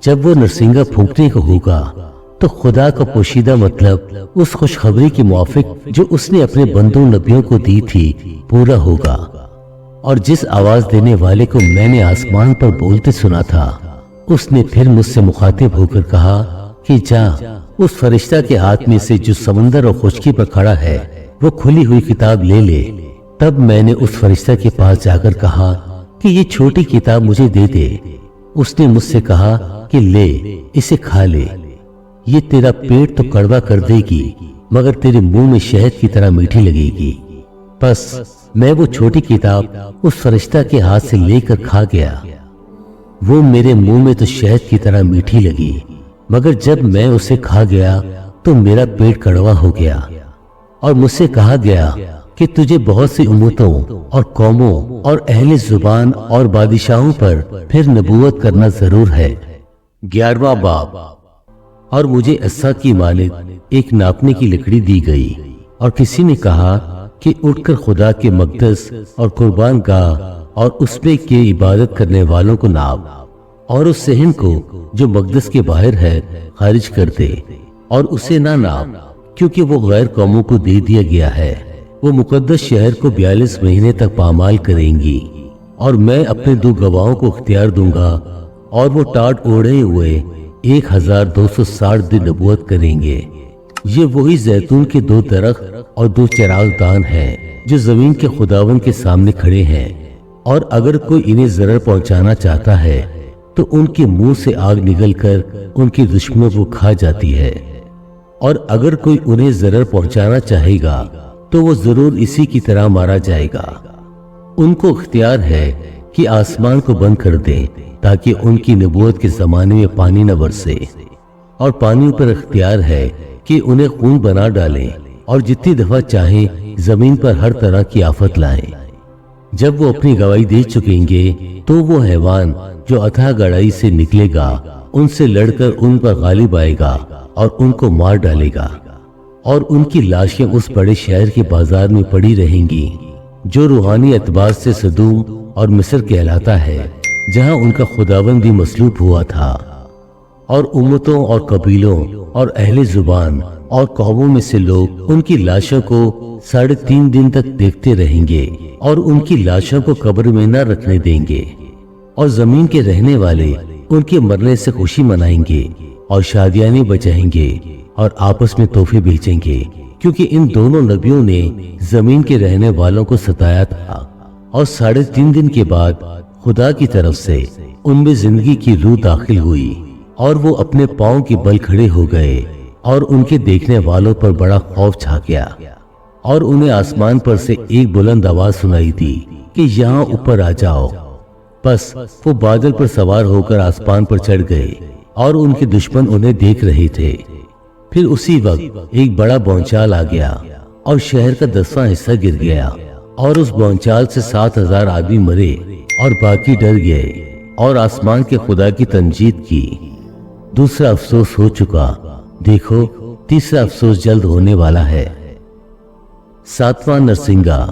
A: جب وہ نرسنگا پھونکنے کو ہوگا تو خدا کا پوشیدہ مطلب اس خوشخبری کے موافق جو اس نے اپنے بندوں نبیوں کو دی تھی پورا ہوگا۔ اور جس آواز دینے والے کو میں نے آسمان پر بولتے سنا تھا، اس نے پھر مجھ سے مخاطب ہو کر کہا کہ جا اس فرشتہ کے ہاتھ میں سے جو سمندر اور خشکی پر کھڑا ہے وہ کھلی ہوئی کتاب لے لے۔ تب میں نے اس فرشتہ کے پاس جا کر کہا کہ یہ چھوٹی کتاب مجھے دے دے۔ اس نے مجھ سے کہا کہ لے اسے کھا لے، یہ تیرا پیٹ تو کڑوا کر دے گی مگر تیرے منہ میں شہد کی طرح میٹھی لگے گی۔ بس میں وہ چھوٹی کتاب اس فرشتہ کے ہاتھ سے لے کر کھا گیا، وہ میرے منہ میں تو شہد کی طرح میٹھی لگی، مگر جب میں اسے کھا گیا تو میرا پیٹ کڑوا ہو گیا۔ اور مجھ سے کہا گیا کہ تجھے بہت سی امتوں اور قوموں اور اہل زبان اور بادشاہوں پر پھر نبوت کرنا ضرور ہے۔ 11واں باب۔ اور مجھے عصا کی مانند ایک ناپنے کی لکڑی دی گئی، اور کسی نے کہا کہ اٹھ کر خدا کے مقدس اور قربان گاہ اور اس میں کے عبادت کرنے والوں کو ناپ، اور اس صحن کو جو مقدس کے باہر ہے خارج کر دے، اور اسے نہ ناپ کیونکہ وہ غیر قوموں کو دے دیا گیا ہے۔ وہ مقدس شہر کو 42 مہینے تک پامال کریں گی، اور میں اپنے 2 گواہوں کو اختیار دوں گا، اور وہ ٹاٹ اوڑھے ہوئے 1260 دن نبوت کریں گے۔ یہ وہی زیتون کے 2 درخت اور 2 چراغ دان ہیں جو زمین کے خداوند کے سامنے کھڑے ہیں، اور اگر کوئی انہیں ضرر پہنچانا چاہتا ہے تو ان کے منہ سے آگ نگل کر ان کے دشمنوں کو کھا جاتی ہے، اور اگر کوئی انہیں ضرر پہنچانا چاہے گا تو وہ ضرور اسی کی طرح مارا جائے گا۔ ان کو اختیار ہے کہ آسمان کو بند کر دیں تاکہ ان کی نبوت کے زمانے میں پانی نہ برسے، اور پانی پر اختیار ہے کہ انہیں خون بنا ڈالیں اور جتنی دفعہ چاہیں زمین پر ہر طرح کی آفت لائیں۔ جب وہ اپنی گواہی دے چکیں گے تو وہ حیوان جو اتھاہ گڑائی سے نکلے گا ان سے لڑ کر ان پر غالب آئے گا اور ان کو مار ڈالے گا، اور ان کی لاشیں اس بڑے شہر کے بازار میں پڑی رہیں گی، جو روحانی اعتبار سے سدوم اور مصر کہلاتا ہے، جہاں ان کا خداوند بھی مصلوب ہوا تھا، اور امتوں اور قبیلوں اور اہل زبان اور قوموں میں سے لوگ ان کی لاشوں کو 3.5 دن تک دیکھتے رہیں گے اور ان کی لاشوں کو قبر میں نہ رکھنے دیں گے، اور زمین کے رہنے والے ان کے مرنے سے خوشی منائیں گے اور شادیاں بجائیں گے اور آپس میں تحفے بھیجیں گے، کیونکہ ان دونوں نبیوں نے زمین کے رہنے والوں کو ستایا تھا۔ اور 3.5 دن کے بعد خدا کی طرف سے ان میں زندگی کی روح داخل ہوئی اور وہ اپنے پاؤں کے بل کھڑے ہو گئے، اور ان کے دیکھنے والوں پر بڑا خوف چھا گیا، اور انہیں آسمان پر سے ایک بلند آواز سنائی دی کہ یہاں اوپر آ جاؤ۔ بس وہ بادل پر سوار ہو کر آسمان پر چڑھ گئے، اور ان کے دشمن انہیں دیکھ رہے تھے۔ پھر اسی وقت ایک بڑا بونچال آ گیا اور شہر کا 10واں حصہ گر گیا، اور اس بونچال سے 7,000 آدمی مرے اور باقی ڈر گئے اور آسمان کے خدا کی تمجید کی۔ دوسرا افسوس ہو چکا، دیکھو تیسرا افسوس جلد ہونے والا ہے۔ 7واں نرسنگا۔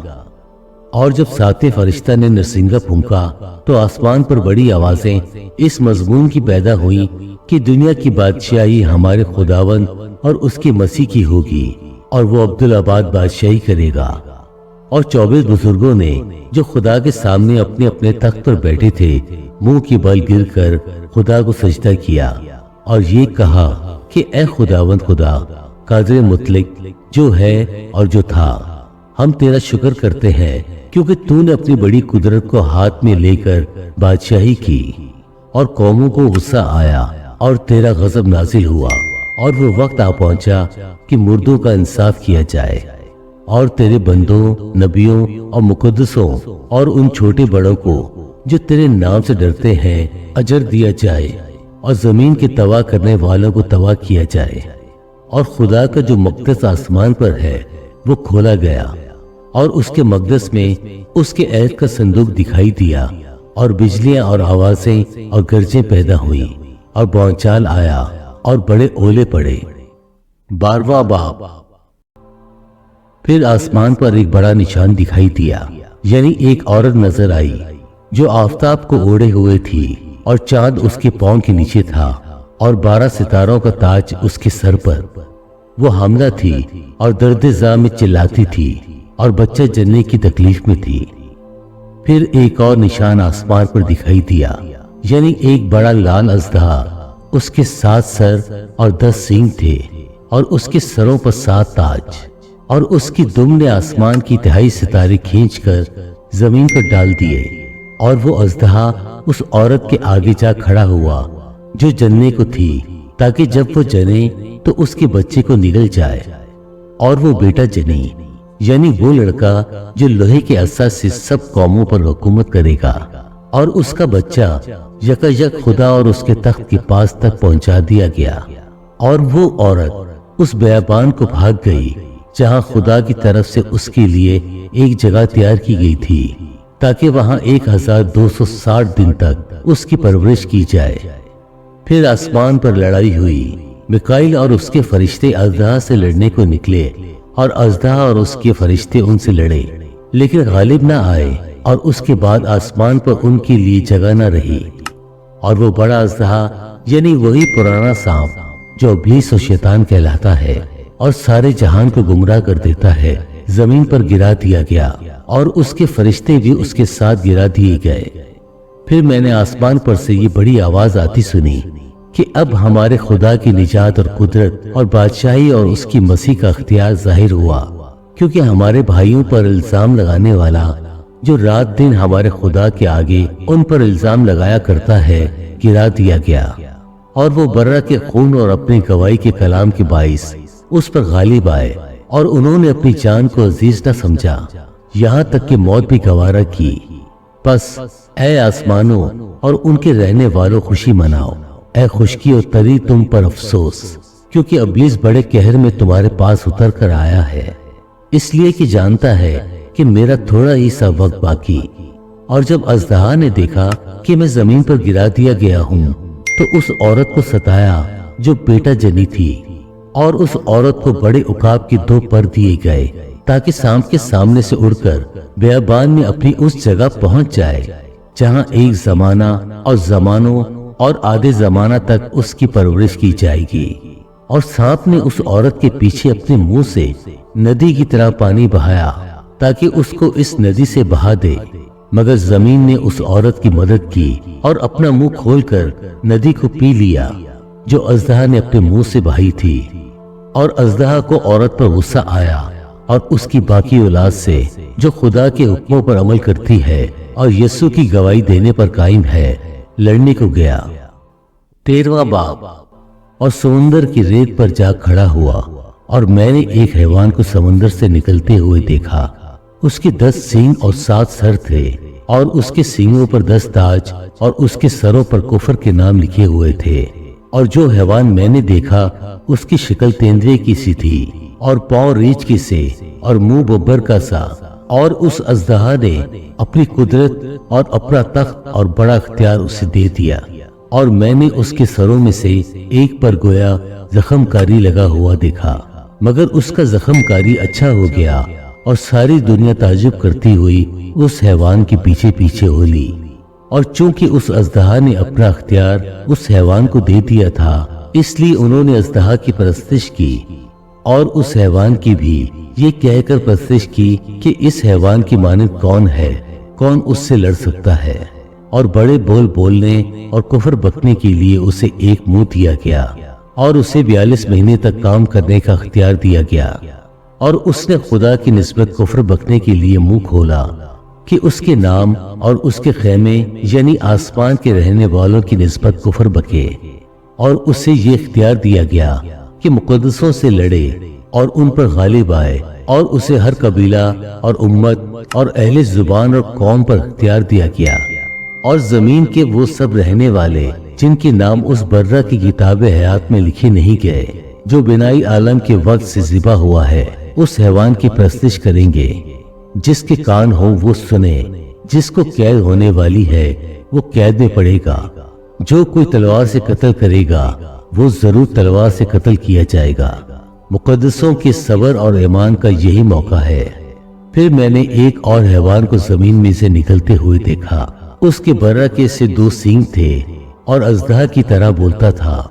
A: اور جب 7ویں فرشتہ نے نرسنگا پھونکا تو آسمان پر بڑی آوازیں اس مضمون کی پیدا ہوئی کہ دنیا کی بادشاہی ہمارے خداوند اور اس کے مسیح کی ہوگی، اور وہ عبدالآباد بادشاہی کرے گا۔ اور 24 بزرگوں نے جو خدا کے سامنے اپنے اپنے تخت پر بیٹھے تھے، منہ کے بل گر کر خدا کو سجدہ کیا اور یہ کہا کہ اے خداوند خدا قادر مطلق، جو ہے اور جو تھا، ہم تیرا شکر کرتے ہیں کیونکہ تو نے اپنی بڑی قدرت کو ہاتھ میں لے کر بادشاہی کی، اور قوموں کو غصہ آیا اور تیرا غضب نازل ہوا، اور وہ وقت آ پہنچا کہ مردوں کا انصاف کیا جائے، اور تیرے بندوں، نبیوں اور مقدسوں اور ان چھوٹے بڑوں کو جو تیرے نام سے ڈرتے ہیں اجر دیا جائے، اور زمین کے تباہ کرنے والوں کو تباہ کیا جائے۔ اور خدا کا جو مقدس آسمان پر ہے وہ کھولا گیا، اور اس کے مقدس میں اس کے عہد کا صندوق دکھائی دیا، اور بجلیاں اور آوازیں اور گرجیں پیدا ہوئی، اور بونچال آیا اور بڑے اولے پڑے۔ 12واں باب۔ پھر آسمان پر ایک بڑا نشان دکھائی دیا، یعنی ایک عورت نظر آئی جو آفتاب کو اوڑھے ہوئے تھی، اور چاند اس کے پاؤں کے نیچے تھا، اور 12 ستاروں کا تاج اس کے سر پر۔ وہ حاملہ تھی اور درد زا میں چلاتی تھی اور بچہ جننے کی تکلیف میں تھی۔ پھر ایک اور نشان آسمان پر دکھائی دیا، یعنی ایک بڑا لال اژدہا، اس کے 7 سر اور 10 سینگ تھے، اور اس کے سروں پر 7 تاج، اور اس کی دم نے آسمان کی تہائی ستارے کھینچ کر زمین پر ڈال دیے، اور وہ اژدہا اس عورت کے آگے جا کھڑا ہوا جو جننے کو تھی، تاکہ جب وہ جنے تو اس کے بچے کو نگل جائے، اور وہ بیٹا جنے، یعنی وہ لڑکا جو لوہے کے عصا سے سب قوموں پر حکومت کرے گا، اور اس کا بچہ یکایک خدا اور اس کے تخت کے پاس تک پہنچا دیا گیا۔ اور وہ عورت اس بیابان کو بھاگ گئی جہاں خدا کی طرف سے اس کے لیے ایک جگہ تیار کی گئی تھی، تاکہ وہاں 1260 دن تک اس کی پرورش کی جائے۔ پھر آسمان پر لڑائی ہوئی، میکائیل اور اس کے فرشتے اژدہا سے لڑنے کو نکلے، اور اژدہا اور اس کے فرشتے ان سے لڑے، لیکن غالب نہ آئے، اور اس کے بعد آسمان پر ان کے لیے جگہ نہ رہی۔ اور وہ بڑا اژدہا، یعنی وہی پرانا سانپ جو ابلیس اور شیطان کہلاتا ہے اور سارے جہان کو گمراہ کر دیتا ہے، زمین پر گرا دیا گیا، اور اس کے فرشتے بھی اس کے ساتھ گرا دیے گئے۔ پھر میں نے آسمان پر سے یہ بڑی آواز آتی سنی کہ اب ہمارے خدا کی نجات اور قدرت اور بادشاہی اور اس کی مسیح کا اختیار ظاہر ہوا، کیونکہ ہمارے بھائیوں پر الزام لگانے والا جو رات دن ہمارے خدا کے آگے ان پر الزام لگایا کرتا ہے، گرا دیا گیا، اور وہ برہ کے خون اور اپنی گواہی کے کلام کے باعث اس پر غالب آئے، اور انہوں نے اپنی جان کو عزیز نہ سمجھا، یہاں تک کہ موت بھی گوارا کی۔ پس اے آسمانوں اور ان کے رہنے والوں خوشی مناؤ، اے خشکی اور تری تم پر افسوس، کیونکہ ابلیس بڑے قہر میں تمہارے پاس اتر کر آیا ہے، اس لیے کہ جانتا ہے کہ میرا تھوڑا ہی سا وقت باقی۔ اور جب اژدہا نے دیکھا کہ میں زمین پر گرا دیا گیا ہوں تو اس عورت کو ستایا جو بیٹا جنی تھی، اور اس عورت کو بڑے عقاب کے 2 پر دیے گئے تاکہ سانپ کے سامنے سے اڑ کر بیابان میں اپنی اس جگہ پہنچ جائے جہاں ایک زمانہ اور زمانوں اور آدھے زمانہ تک اس کی پرورش کی جائے گی۔ اور سانپ نے اس عورت کے پیچھے اپنے منہ سے ندی کی طرح پانی بہایا تاکہ اس کو اس ندی سے بہا دے، مگر زمین نے اس عورت کی مدد کی اور اپنا منہ کھول کر ندی کو پی لیا جو اژدہا نے اپنے منہ سے بہائی تھی۔ اور اژدہا کو عورت پر غصہ آیا اور اس کی باقی اولاد سے جو خدا کے حکموں پر عمل کرتی ہے اور یسوع کی گواہی دینے پر قائم ہے لڑنے کو گیا۔ 13واں باب۔ اور سمندر کی ریت پر جا کھڑا ہوا اور میں نے ایک حیوان کو سمندر سے نکلتے ہوئے دیکھا۔ اس کے 10 سینگ اور 7 سر تھے اور اس کے سینگوں پر 10 تاج اور اس کے سروں پر کفر کے نام لکھے ہوئے تھے۔ اور جو حیوان میں نے دیکھا اس کی شکل تیندوے کی سی تھی اور پاؤں ریچھ کی سے اور منہ ببر کا سا، اور اس اژدہا نے اپنی قدرت اور اپنا تخت اور بڑا اختیار اسے دے دیا۔ اور میں نے اس کے سروں میں سے ایک پر گویا زخم کاری لگا ہوا دیکھا، مگر اس کا زخم کاری اچھا ہو گیا اور ساری دنیا تعجب کرتی ہوئی اس حیوان کے پیچھے پیچھے ہو لی۔ اور چونکہ اس اژدہا نے اپنا اختیار اس حیوان کو دے دیا تھا، اس لیے انہوں نے اژدہا کی پرستش کی اور اس حیوان کی بھی یہ کہہ کر پرستش کی کہ اس حیوان کی مانند کون ہے، کون اس سے لڑ سکتا ہے۔ اور بڑے بول بولنے اور کفر بکنے کے لیے اسے ایک منہ دیا گیا اور اسے 42 مہینے تک کام کرنے کا اختیار دیا گیا۔ اور اس نے خدا کی نسبت کفر بکنے کے لیے منہ کھولا کہ اس کے نام اور اس کے خیمے یعنی آسمان کے رہنے والوں کی نسبت کفر بکے۔ اور اسے یہ اختیار دیا گیا کہ مقدسوں سے لڑے اور ان پر غالب آئے، اور اسے ہر قبیلہ اور امت اور اہل زبان اور قوم پر اختیار دیا گیا۔ اور زمین کے وہ سب رہنے والے جن کے نام اس برہ کی کتاب حیات میں لکھے نہیں گئے جو بنائی عالم کے وقت سے ذبح ہوا ہے، اس حیوان کی پرستش کریں گے۔ جس کے کان ہوں وہ سنے، جس کو قید ہونے والی ہے وہ قید میں پڑے گا، جو کوئی تلوار سے قتل کرے گا وہ ضرور تلوار سے قتل کیا جائے گا۔ مقدسوں کے صبر اور ایمان کا یہی موقع ہے۔ پھر میں نے ایک اور حیوان کو زمین میں سے نکلتے ہوئے دیکھا، اس کے برہ کے سے 2 سینگ تھے اور اژدہا کی طرح بولتا تھا،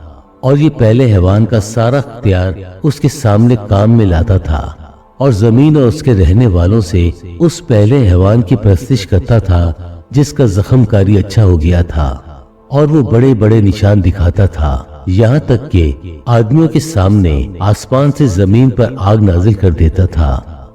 A: اور یہ پہلے حیوان کا سارا اختیار اس کے سامنے کام میں لاتا تھا، اور زمین اور اس کے رہنے والوں سے اس پہلے حیوان کی پرستش کرتا تھا جس کا زخم کاری اچھا ہو گیا تھا، اور وہ بڑے بڑے نشان دکھاتا تھا، یہاں تک کہ آدمیوں کے سامنے آسمان سے زمین پر آگ نازل کر دیتا تھا،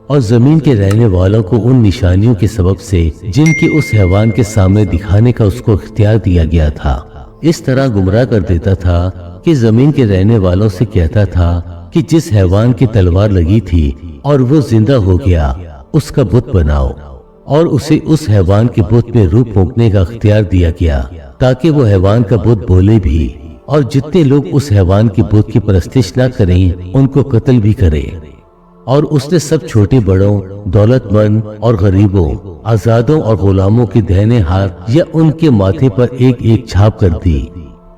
A: اور زمین کے رہنے والوں کو ان نشانیوں کے سبب سے جن کی اس حیوان کے سامنے دکھانے کا اس کو اختیار دیا گیا تھا اس طرح گمراہ کر دیتا تھا کہ زمین کے رہنے والوں سے کہتا تھا کہ جس حیوان کی تلوار لگی تھی اور وہ زندہ ہو گیا اس کا بت بناؤ، اور اسے اس حیوان کے بت میں روح پھونکنے کا اختیار دیا گیا تاکہ وہ حیوان کا بت بولے بھی، اور جتنے لوگ اس حیوان کے بت کی پرستش نہ کریں ان کو قتل بھی کرے۔ اور اس نے سب چھوٹے بڑوں، دولت مند اور غریبوں، آزادوں اور غلاموں کے دہنے ہاتھ یا ان کے ماتھے پر ایک ایک چھاپ کر دی،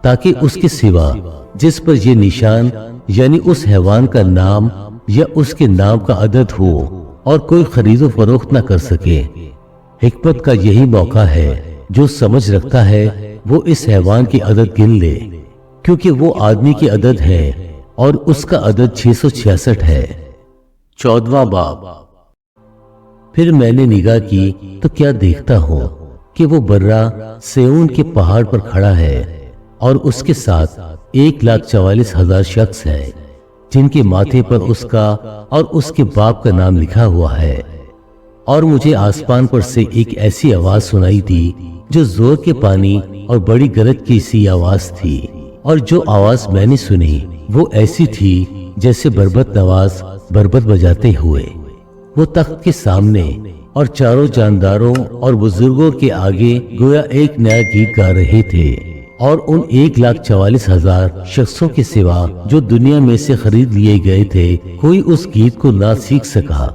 A: تاکہ اس کے سوا جس پر یہ نشان یعنی اس حیوان کا نام یا اس کے نام کا عدد ہو اور کوئی خرید و فروخت نہ کر سکے۔ حکمت کا یہی موقع ہے، جو سمجھ رکھتا ہے وہ اس حیوان کی عدد گن لے، کیونکہ وہ آدمی کی عدد ہے اور اس کا عدد 666 ہے۔ 14واں باب۔ پھر میں نے نگاہ کی تو کیا دیکھتا ہوں کہ وہ برہ سیون کے پہاڑ پر کھڑا ہے، اور اس کے ساتھ 1,44,000 شخص ہے جن کے ماتھے پر اس کا اور اس کے باپ کا نام لکھا ہوا ہے۔ اور مجھے آسمان پر سے ایک ایسی آواز سنائی دی جو زور کے پانی اور بڑی گرج کی سی آواز تھی، اور جو آواز میں نے سنی وہ ایسی تھی جیسے بربت نواز بربت بجاتے ہوئے وہ تخت کے سامنے اور چاروں جانداروں اور بزرگوں کے آگے گویا ایک نیا گیت گا رہے تھے، اور ان 1,44,000 شخصوں کے سوا جو دنیا میں سے خرید لیے گئے تھے کوئی اس گیت کو نہ سیکھ سکا۔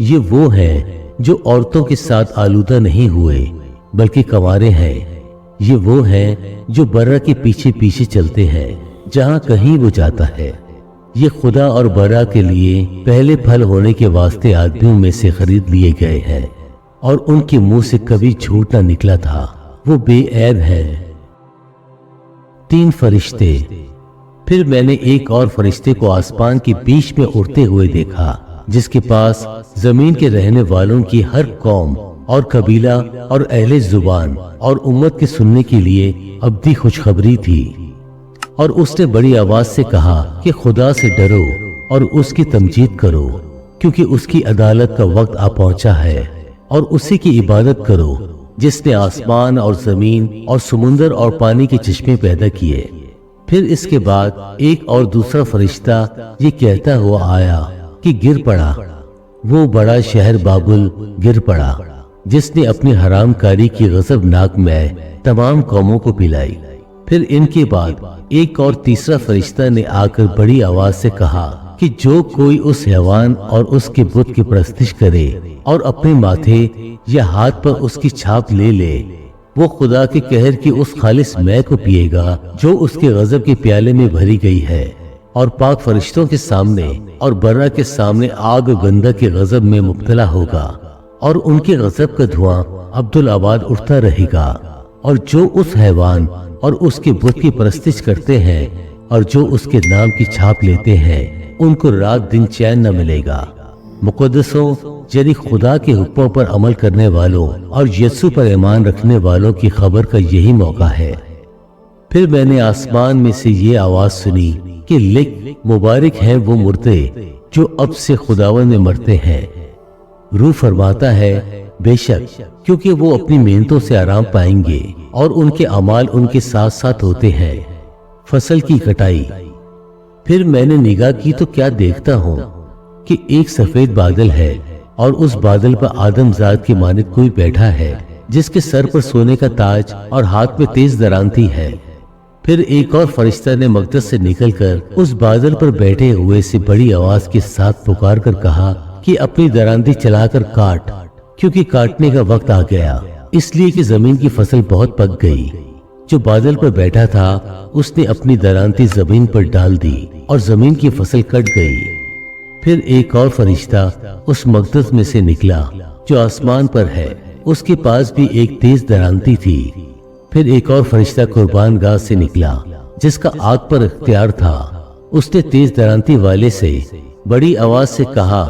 A: یہ وہ ہیں جو عورتوں کے ساتھ آلودہ نہیں ہوئے بلکہ کنوارے ہیں، یہ وہ ہیں جو برہ کے پیچھے پیچھے چلتے ہیں جہاں کہیں وہ جاتا ہے، یہ خدا اور برا کے لیے پہلے پھل ہونے کے واسطے آدمیوں میں سے خرید لیے گئے ہیں، اور ان کے منہ سے کبھی جھوٹ نہ نکلا تھا، وہ بے عیب ہے۔ 3 فرشتے۔ پھر میں نے ایک اور فرشتے کو آسمان کے بیچ میں اڑتے ہوئے دیکھا، جس کے پاس زمین کے رہنے والوں کی ہر قوم اور قبیلہ اور اہل زبان اور امت کے سننے کے لیے ابدی خوشخبری تھی، اور اس نے بڑی آواز سے کہا کہ خدا سے ڈرو اور اس کی تمجید کرو، کیونکہ اس کی عدالت کا وقت آ پہنچا ہے، اور اسی کی عبادت کرو جس نے آسمان اور زمین اور سمندر اور پانی کے چشمے پیدا کیے۔ پھر اس کے بعد ایک اور دوسرا فرشتہ یہ کہتا ہوا آیا کہ گر پڑا، وہ بڑا شہر بابل گر پڑا، جس نے اپنی حرام کاری کی غضبناک میں تمام قوموں کو پلائی۔ پھر ان کے بعد ایک اور تیسرا فرشتہ نے آ کر بڑی آواز سے کہا کہ جو کوئی اس حیوان اور اس کے بت کی پرستش کرے اور اپنے ماتھے یا ہاتھ پر اس کی چھاپ لے لے، وہ خدا کے قہر کی اس خالص مے کو پیے گا جو اس کے غضب کے پیالے میں بھری گئی ہے، اور پاک فرشتوں کے سامنے اور برا کے سامنے آگ و گندہ کے غضب میں مبتلا ہوگا، اور ان کے غضب کا دھواں عبدالآباد اٹھتا رہے گا۔ اور جو اس حیوان اور اس کے بت کی پرستش کرتے ہیں اور جو اس کے نام کی چھاپ لیتے ہیں، ان کو رات دن چین نہ ملے گا۔ مقدسوں یعنی خدا کے حکموں پر عمل کرنے والوں اور یسوع پر ایمان رکھنے والوں کی خبر کا یہی موقع ہے۔ پھر میں نے آسمان میں سے یہ آواز سنی کہ لکھ، مبارک ہیں وہ مردے جو اب سے خداوند میں مرتے ہیں۔ روح فرماتا ہے بے شک، کیونکہ وہ اپنی محنتوں سے آرام پائیں گے اور ان کے اعمال ان کے ساتھ ساتھ ہوتے ہیں۔ فصل کی کٹائی۔ پھر میں نے نگاہ کی تو کیا دیکھتا ہوں کہ ایک سفید بادل ہے، اور اس بادل پر آدم ذات کی مانند کوئی بیٹھا ہے، جس کے سر پر سونے کا تاج اور ہاتھ میں تیز درانتی ہے۔ پھر ایک اور فرشتہ نے مقدس سے نکل کر اس بادل پر بیٹھے ہوئے سے بڑی آواز کے ساتھ پکار کر کہا کہ اپنی درانتی چلا کر کاٹ، کیونکہ کاٹنے کا وقت آ گیا، اس لیے کہ زمین کی فصل بہت پک گئی۔ جو بادل پر بیٹھا تھا اس نے اپنی درانتی زمین پر ڈال دی، اور زمین کی فصل کٹ گئی۔ پھر ایک اور فرشتہ اس مقدس میں سے نکلا جو آسمان پر ہے، اس کے پاس بھی ایک تیز درانتی تھی۔ پھر ایک اور فرشتہ قربان گاہ سے نکلا جس کا آگ پر اختیار تھا، اس نے تیز درانتی والے سے بڑی آواز سے کہا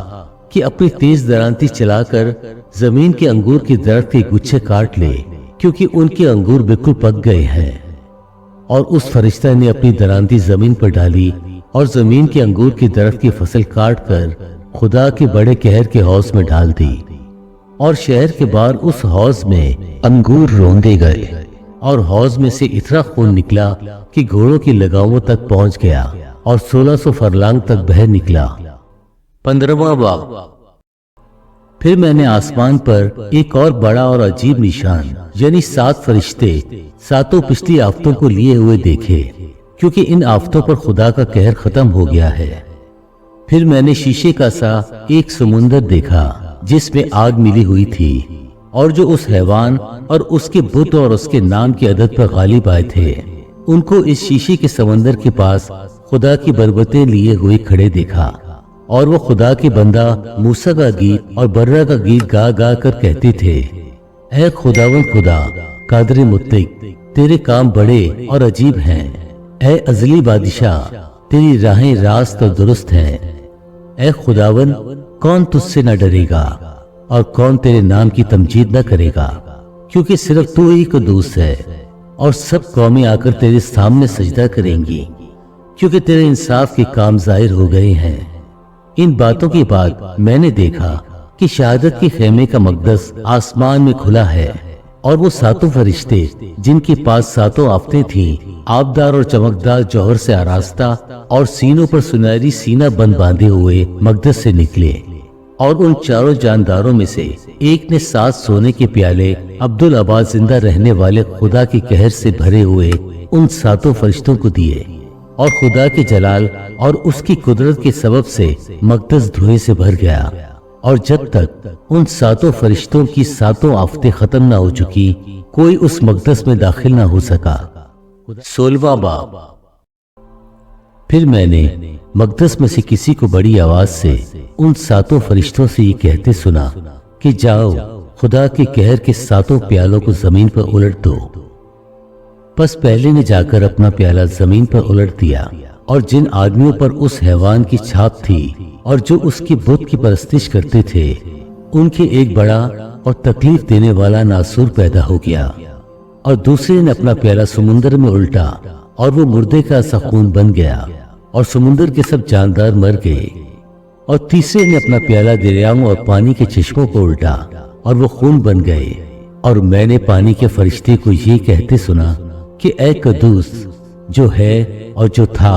A: کہ اپنی تیز درانتی چلا کر زمین کے انگور کے درخت کے گچھے کاٹ لے، کیونکہ ان کے انگور بالکل پک گئے ہیں۔ اور اس فرشتہ نے اپنی درانتی زمین پر ڈالی اور زمین کے انگور کے درخت کی فصل کاٹ کر خدا کے بڑے قہر کے حوض میں ڈال دی، اور شہر کے باہر اس حوض میں انگور روندے گئے، اور حوض میں سے اتنا خون نکلا کہ گھوڑوں کی لگاموں تک پہنچ گیا، اور 1600 فرلانگ تک بہہ نکلا۔ 15واں باب۔ پھر میں نے آسمان پر ایک اور بڑا اور عجیب نشان یعنی 7 فرشتے 7 پچھلی آفتوں کو لیے ہوئے دیکھے، کیونکہ ان آفتوں پر خدا کا قہر ختم ہو گیا ہے۔ پھر میں نے شیشے کا سا ایک سمندر دیکھا جس میں آگ ملی ہوئی تھی، اور جو اس حیوان اور اس کے بت اور اس کے نام کی عدد پر غالب آئے تھے، ان کو اس شیشے کے سمندر کے پاس خدا کی بربتیں لیے ہوئے کھڑے دیکھا، اور وہ خدا کے بندہ موسیٰ کا گیت اور برا کا گیت گا گا کر کہتے تھے، اے خداوند خدا قادر مطلق، تیرے کام بڑے اور عجیب ہیں۔ اے ازلی بادشاہ، تیری راہیں راست اور درست ہیں۔ اے خداوند، کون تجھ سے نہ ڈرے گا اور کون تیرے نام کی تمجید نہ کرے گا، کیونکہ صرف تو ہی قدوس ہے، اور سب قومیں آ کر تیرے سامنے سجدہ کریں گی، کیونکہ تیرے انصاف کے کام ظاہر ہو گئے ہیں۔ ان باتوں کے بعد میں نے دیکھا کہ شہادت کے خیمے کا مقدس آسمان میں کھلا ہے، اور وہ 7 فرشتے جن کے پاس 7 آفتیں تھیں، آبدار اور چمکدار جوہر سے آراستہ اور سینوں پر سنہری سینہ بند باندھے ہوئے مقدس سے نکلے، اور ان 4 جانداروں میں سے ایک نے 7 سونے کے پیالے عبدالآباد زندہ رہنے والے خدا کے قہر سے بھرے ہوئے ان 7 فرشتوں کو دیے، اور خدا کے جلال اور اس کی قدرت کے سبب سے مقدس دھوئے سے بھر گیا، اور جب تک ان 7 فرشتوں کی 7 آفتیں ختم نہ ہو چکی، کوئی اس مقدس میں داخل نہ ہو سکا۔ 16واں باب۔ پھر میں نے مقدس میں سے کسی کو بڑی آواز سے ان 7 فرشتوں سے یہ کہتے سنا کہ جاؤ خدا کے قہر کے 7 پیالوں کو زمین پر الٹ دو۔ پس پہلے نے جا کر اپنا پیالہ زمین پر الٹ دیا، اور جن آدمیوں پر اس حیوان کی چھاپ تھی اور جو اس کے بت کی پرستش کرتے تھے، ان کے ایک بڑا اور تکلیف دینے والا ناسور پیدا ہو گیا۔ اور دوسرے نے اپنا پیالہ سمندر میں الٹا، اور وہ مردے کا سا خون بن گیا، اور سمندر کے سب جاندار مر گئے۔ اور تیسرے نے اپنا پیالہ دریاؤں اور پانی کے چشموں کو الٹا، اور وہ خون بن گئے۔ اور میں نے پانی کے فرشتے کو یہ کہتے سنا کہ اے قدوس جو ہے اور جو تھا،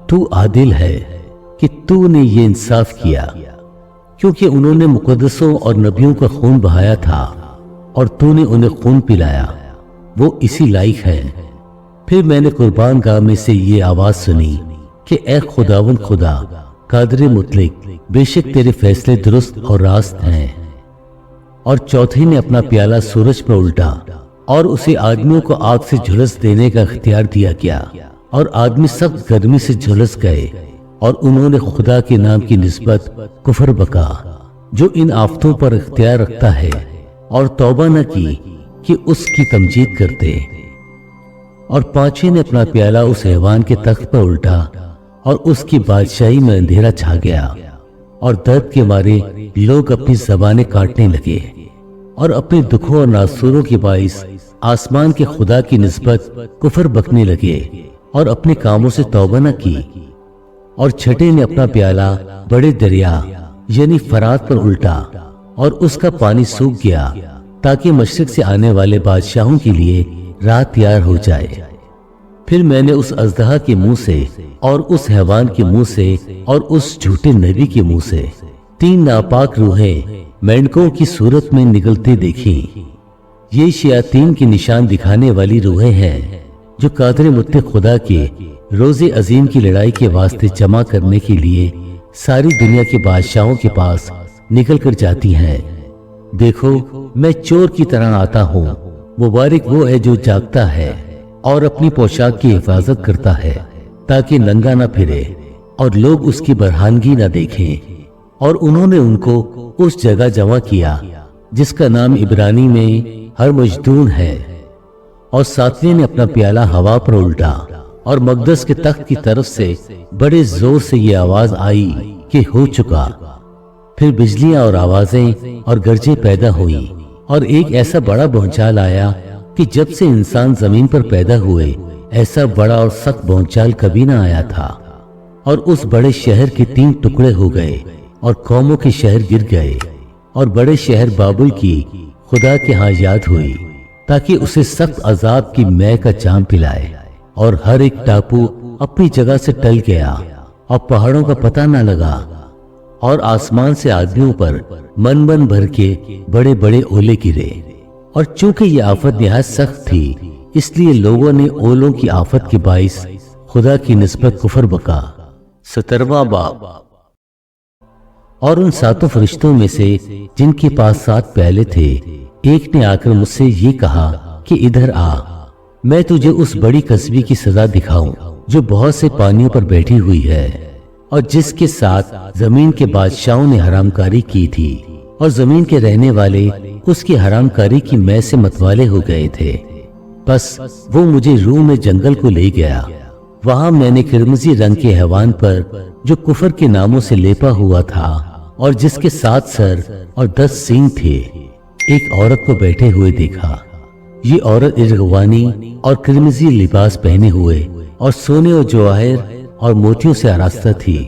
A: تو عادل ہے کہ تو نے یہ انصاف کیا، کیونکہ انہوں نے مقدسوں اور نبیوں کا خون بہایا تھا، اور تو نے انہیں خون پلایا، وہ اسی لائق ہے۔ پھر میں نے قربان گاہ میں سے یہ آواز سنی کہ اے خداوند خدا قادر مطلق، بے شک تیرے فیصلے درست اور راست ہیں۔ اور چوتھے نے اپنا پیالہ سورج پر الٹا، اور اسے آدمیوں کو آگ سے جھلس دینے کا اختیار دیا گیا، اور آدمی سخت گرمی سے جھلس گئے، اور انہوں نے خدا کے نام کی نسبت کفر بکا جو ان آفتوں پر اختیار رکھتا ہے، اور توبہ نہ کی کہ اس کی تمجید کرتے۔ اور پانچویں نے اپنا پیالہ اس حیوان کے تخت پر الٹا، اور اس کی بادشاہی میں اندھیرا چھا گیا، اور درد کے مارے لوگ اپنی زبانیں کاٹنے لگے، اور اپنے دکھوں اور ناسوروں کے باعث آسمان کے خدا کی نسبت کفر بکنے لگے، اور اپنے کاموں سے توبہ نہ کی۔ اور چھٹے نے اپنا پیالہ بڑے دریا یعنی فرات پر الٹا، اور اس کا پانی سوکھ گیا، تاکہ مشرق سے آنے والے بادشاہوں کے لیے راہ تیار ہو جائے۔ پھر میں نے اس اژدہا کے منہ سے اور اس حیوان کے منہ سے اور اس جھوٹے نبی کے منہ سے 3 ناپاک روحیں مینڈکوں کی صورت میں نکلتے دیکھیں۔ یہ شیاطین کے نشان دکھانے والی روحیں ہیں جو قادر مطلق خدا کے روز عظیم کی لڑائی کے واسطے جمع کرنے کے لیے ساری دنیا کے بادشاہوں کے پاس نکل کر جاتی ہیں۔ دیکھو میں چور کی طرح آتا ہوں، مبارک وہ ہے جو جاگتا ہے اور اپنی پوشاک کی حفاظت کرتا ہے تاکہ ننگا نہ پھرے اور لوگ اس کی برہنگی نہ دیکھیں۔ اور انہوں نے ان کو اس جگہ جمع کیا جس کا نام عبرانی میں ہر مجدون ہے۔ اور ساتویں نے اپنا پیالہ ہوا پر الٹا، اور مقدس کے تخت کی طرف سے بڑے زور سے یہ آواز آئی کہ ہو چکا۔ پھر بجلیاں اور آوازیں اور گرجیں پیدا ہوئیں، اور ایک ایسا بڑا بھونچال آیا کہ جب سے انسان زمین پر پیدا ہوئے ایسا بڑا اور سخت بھونچال کبھی نہ آیا تھا۔ اور اس بڑے شہر کے 3 ٹکڑے ہو گئے، اور قوموں کے شہر گر گئے، اور بڑے شہر بابل کی خدا کے ہاں یاد ہوئی تاکہ اسے سخت عذاب کی مے کا جام پلائے۔ اور ہر ایک ٹاپو اپنی جگہ سے ٹل گیا، اور پہاڑوں کا پتہ نہ لگا، اور آسمان سے آدمیوں پر من بھر کے بڑے بڑے اولے گرے۔ اور چونکہ یہ آفت نہایت سخت تھی، اس لیے لوگوں نے اولوں کی آفت کے باعث خدا کی نسبت کفر بکا۔ 17واں باب۔ اور ان 7 فرشتوں میں سے جن کے پاس 7 پیالے تھے، ایک نے آ کر مجھ سے یہ کہا کہ ادھر آ، میں تجھے اس بڑی کسبی کی سزا دکھاؤں جو بہت سے پانیوں پر بیٹھی ہوئی ہے، اور جس کے ساتھ زمین کے بادشاہوں نے حرام کاری کی تھی، اور زمین کے رہنے والے اس کی حرام کاری کی مے سے متوالے ہو گئے تھے۔ بس وہ مجھے روح میں جنگل کو لے گیا۔ وہاں میں نے قرمزی رنگ کے حیوان پر جو کفر کے ناموں سے لیپا ہوا تھا اور جس کے 7 سر اور 10 سینگ تھے، ایک عورت کو بیٹھے ہوئے دیکھا۔ یہ عورت ارغوانی اور قرمزی لباس پہنے ہوئے اور سونے اور جواہر اور موتیوں سے آراستہ تھی،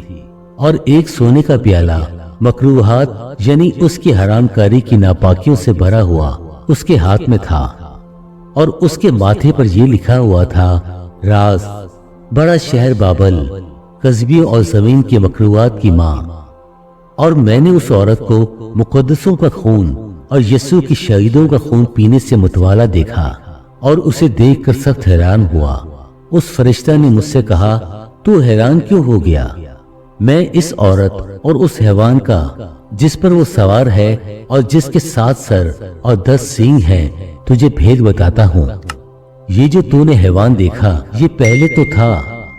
A: اور ایک سونے کا پیالہ مکروہات یعنی اس کی حرام کاری کی ناپاکیوں سے بھرا ہوا اس کے ہاتھ میں تھا، اور اس کے ماتھے پر یہ لکھا ہوا تھا، راز، بڑا شہر بابل، قصبیوں اور زمین کے مکروہات کی ماں۔ اور میں نے اس عورت کو مقدسوں کا خون اور یسوع کی شہیدوں کا خون پینے سے متوالا دیکھا، اور اسے دیکھ کر سخت حیران ہوا۔ اس فرشتہ نے مجھ سے کہا، تو حیران کیوں ہو گیا؟ میں اس عورت اور اس حیوان کا جس پر وہ سوار ہے اور جس کے 7 سر اور 10 سینگ ہیں تجھے بھید بتاتا ہوں۔ یہ جو تو نے حیوان دیکھا یہ پہلے تو تھا،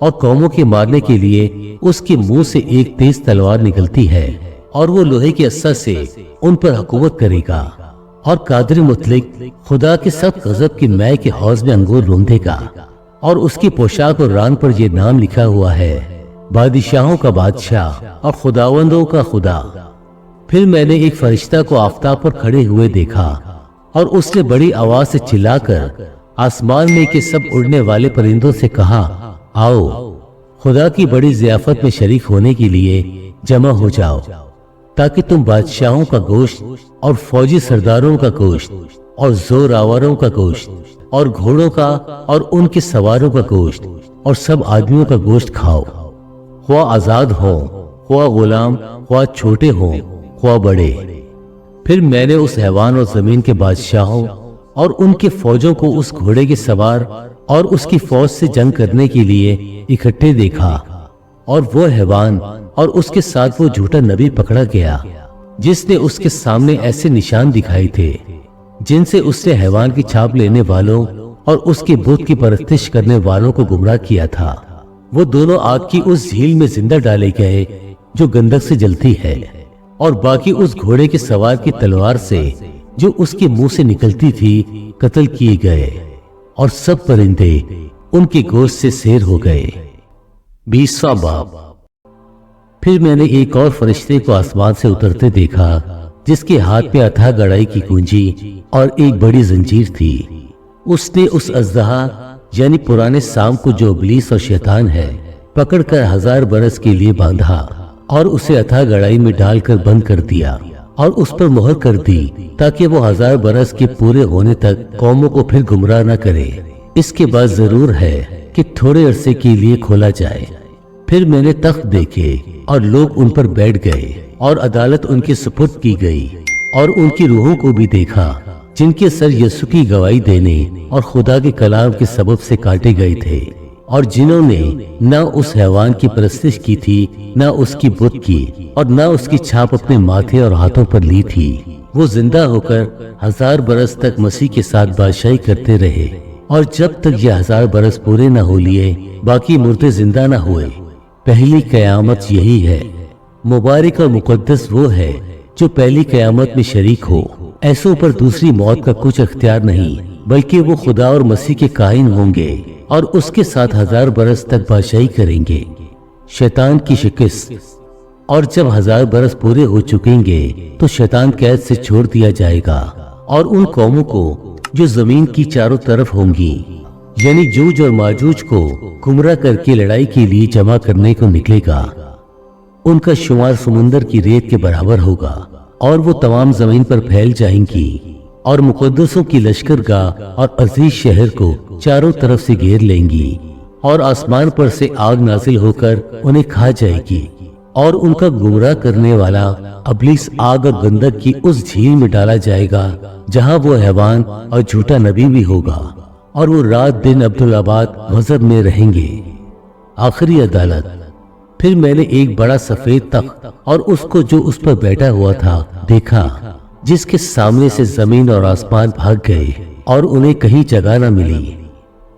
A: اور قوموں کے مارنے کے لیے اس کے منہ سے ایک تیز تلوار نکلتی ہے اور وہ لوہے کے عصا سے ان پر حکومت کرے گا، اور قادر مطلق خدا کے سخت غضب کی مے کے حوض میں انگور روندے گا، اور اس کی پوشاک اور ران پر یہ نام لکھا ہوا ہے، بادشاہوں کا بادشاہ اور خداوندوں کا خدا۔ پھر میں نے ایک فرشتہ کو آفتاب پر کھڑے ہوئے دیکھا، اور اس نے بڑی آواز سے چلا کر آسمان میں کے سب اڑنے والے پرندوں سے کہا، آؤ خدا کی بڑی ضیافت میں شریک ہونے کے لیے جمع ہو جاؤ، تاکہ تم بادشاہوں کا گوشت اور فوجی سرداروں کا گوشت اور زور آوروں کا گوشت اور گھوڑوں کا اور ان کے سواروں کا گوشت اور سب آدمیوں کا گوشت کھاؤ، خواہ آزاد ہوں، خواہ غلام، خواہ چھوٹے ہوں، خواہ بڑے۔ پھر میں نے اس حیوان اور زمین کے بادشاہوں اور ان کے فوجوں کو اس گھوڑے کے سوار اور اس کی فوج سے جنگ کرنے کے لیے اکٹھے دیکھا، اور وہ حیوان اور اس کے ساتھ وہ جھوٹا نبی پکڑا گیا جس نے اس کے سامنے ایسے نشان دکھائے تھے جن سے اس نے حیوان کی چھاپ لینے والوں اور اس کے بت کی پرستش کرنے والوں کو گمراہ کیا تھا۔ وہ دونوں آگ کی اس جھیل میں زندہ ڈالے گئے جو گندک سے جلتی ہے، اور باقی اس گھوڑے کے سوار کی تلوار سے جو اس کے منہ سے نکلتی تھی قتل کیے گئے، اور سب پرندے ان کے گوشت سے سیر ہو گئے۔ 20واں باب۔ پھر میں نے ایک اور فرشتے کو آسمان سے اترتے دیکھا جس کے ہاتھ میں اتھا گڑائی کی کنجی اور ایک بڑی زنجیر تھی۔ اس نے اس اژدہا یعنی پرانے سام کو جو ابلیس اور شیطان ہے پکڑ کر 1000 برس کے لیے باندھا اور اسے اتھا گڑائی میں ڈال کر بند کر دیا اور اس پر مہر کر دی تاکہ وہ 1000 برس کے پورے ہونے تک قوموں کو پھر گمراہ نہ کرے۔ اس کے بعد ضرور ہے کہ تھوڑے عرصے کے لیے کھولا جائے۔ پھر میں نے تخت دیکھے اور لوگ ان پر بیٹھ گئے اور عدالت ان کے سپرد کی گئی، اور ان کی روحوں کو بھی دیکھا جن کے سر یسوع کی گواہی دینے اور خدا کے کلام کے سبب سے کاٹے گئے تھے، اور جنہوں نے نہ اس حیوان کی پرستش کی تھی، نہ اس کی بت کی، اور نہ اس کی چھاپ اپنے ماتھے اور ہاتھوں پر لی تھی۔ وہ زندہ ہو کر 1000 برس تک مسیح کے ساتھ بادشاہی کرتے رہے، اور جب تک یہ 1000 برس پورے نہ ہو لیے باقی مردے زندہ نہ ہوئے۔ پہلی قیامت یہی ہے۔ مبارک اور مقدس وہ ہے جو پہلی قیامت میں شریک ہو۔ ایسوں پر دوسری موت کا کچھ اختیار نہیں، بلکہ وہ خدا اور مسیح کے کائن ہوں گے اور اس کے ساتھ 1000 برس تک بادشاہی کریں گے۔ شیطان کی شکست۔ اور جب 1000 برس پورے ہو چکیں گے تو شیطان قید سے چھوڑ دیا جائے گا، اور ان قوموں کو جو زمین کی چاروں طرف ہوں گی یعنی جوج اور ماجوج کو گمراہ کر کے لڑائی کے لیے جمع کرنے کو نکلے گا۔ ان کا شمار سمندر کی ریت کے برابر ہوگا، اور وہ تمام زمین پر پھیل جائیں گی، اور مقدسوں کی لشکرگاہ اور عزیز شہر کو چاروں طرف سے گھیر لیں گی، اور آسمان پر سے آگ نازل ہو کر انہیں کھا جائے گی، اور ان کا گمراہ کرنے والا ابلیس آگ اور گندک کی اس جھیل میں ڈالا جائے گا جہاں وہ حیوان اور جھوٹا نبی بھی ہوگا، اور وہ رات دن عبدالآباد غضب میں رہیں گے۔ آخری عدالت۔ پھر میں نے ایک بڑا سفید تخت اور اس کو جو اس پر بیٹھا ہوا تھا دیکھا، جس کے سامنے سے زمین اور آسمان بھاگ گئے اور انہیں کہیں جگہ نہ ملی۔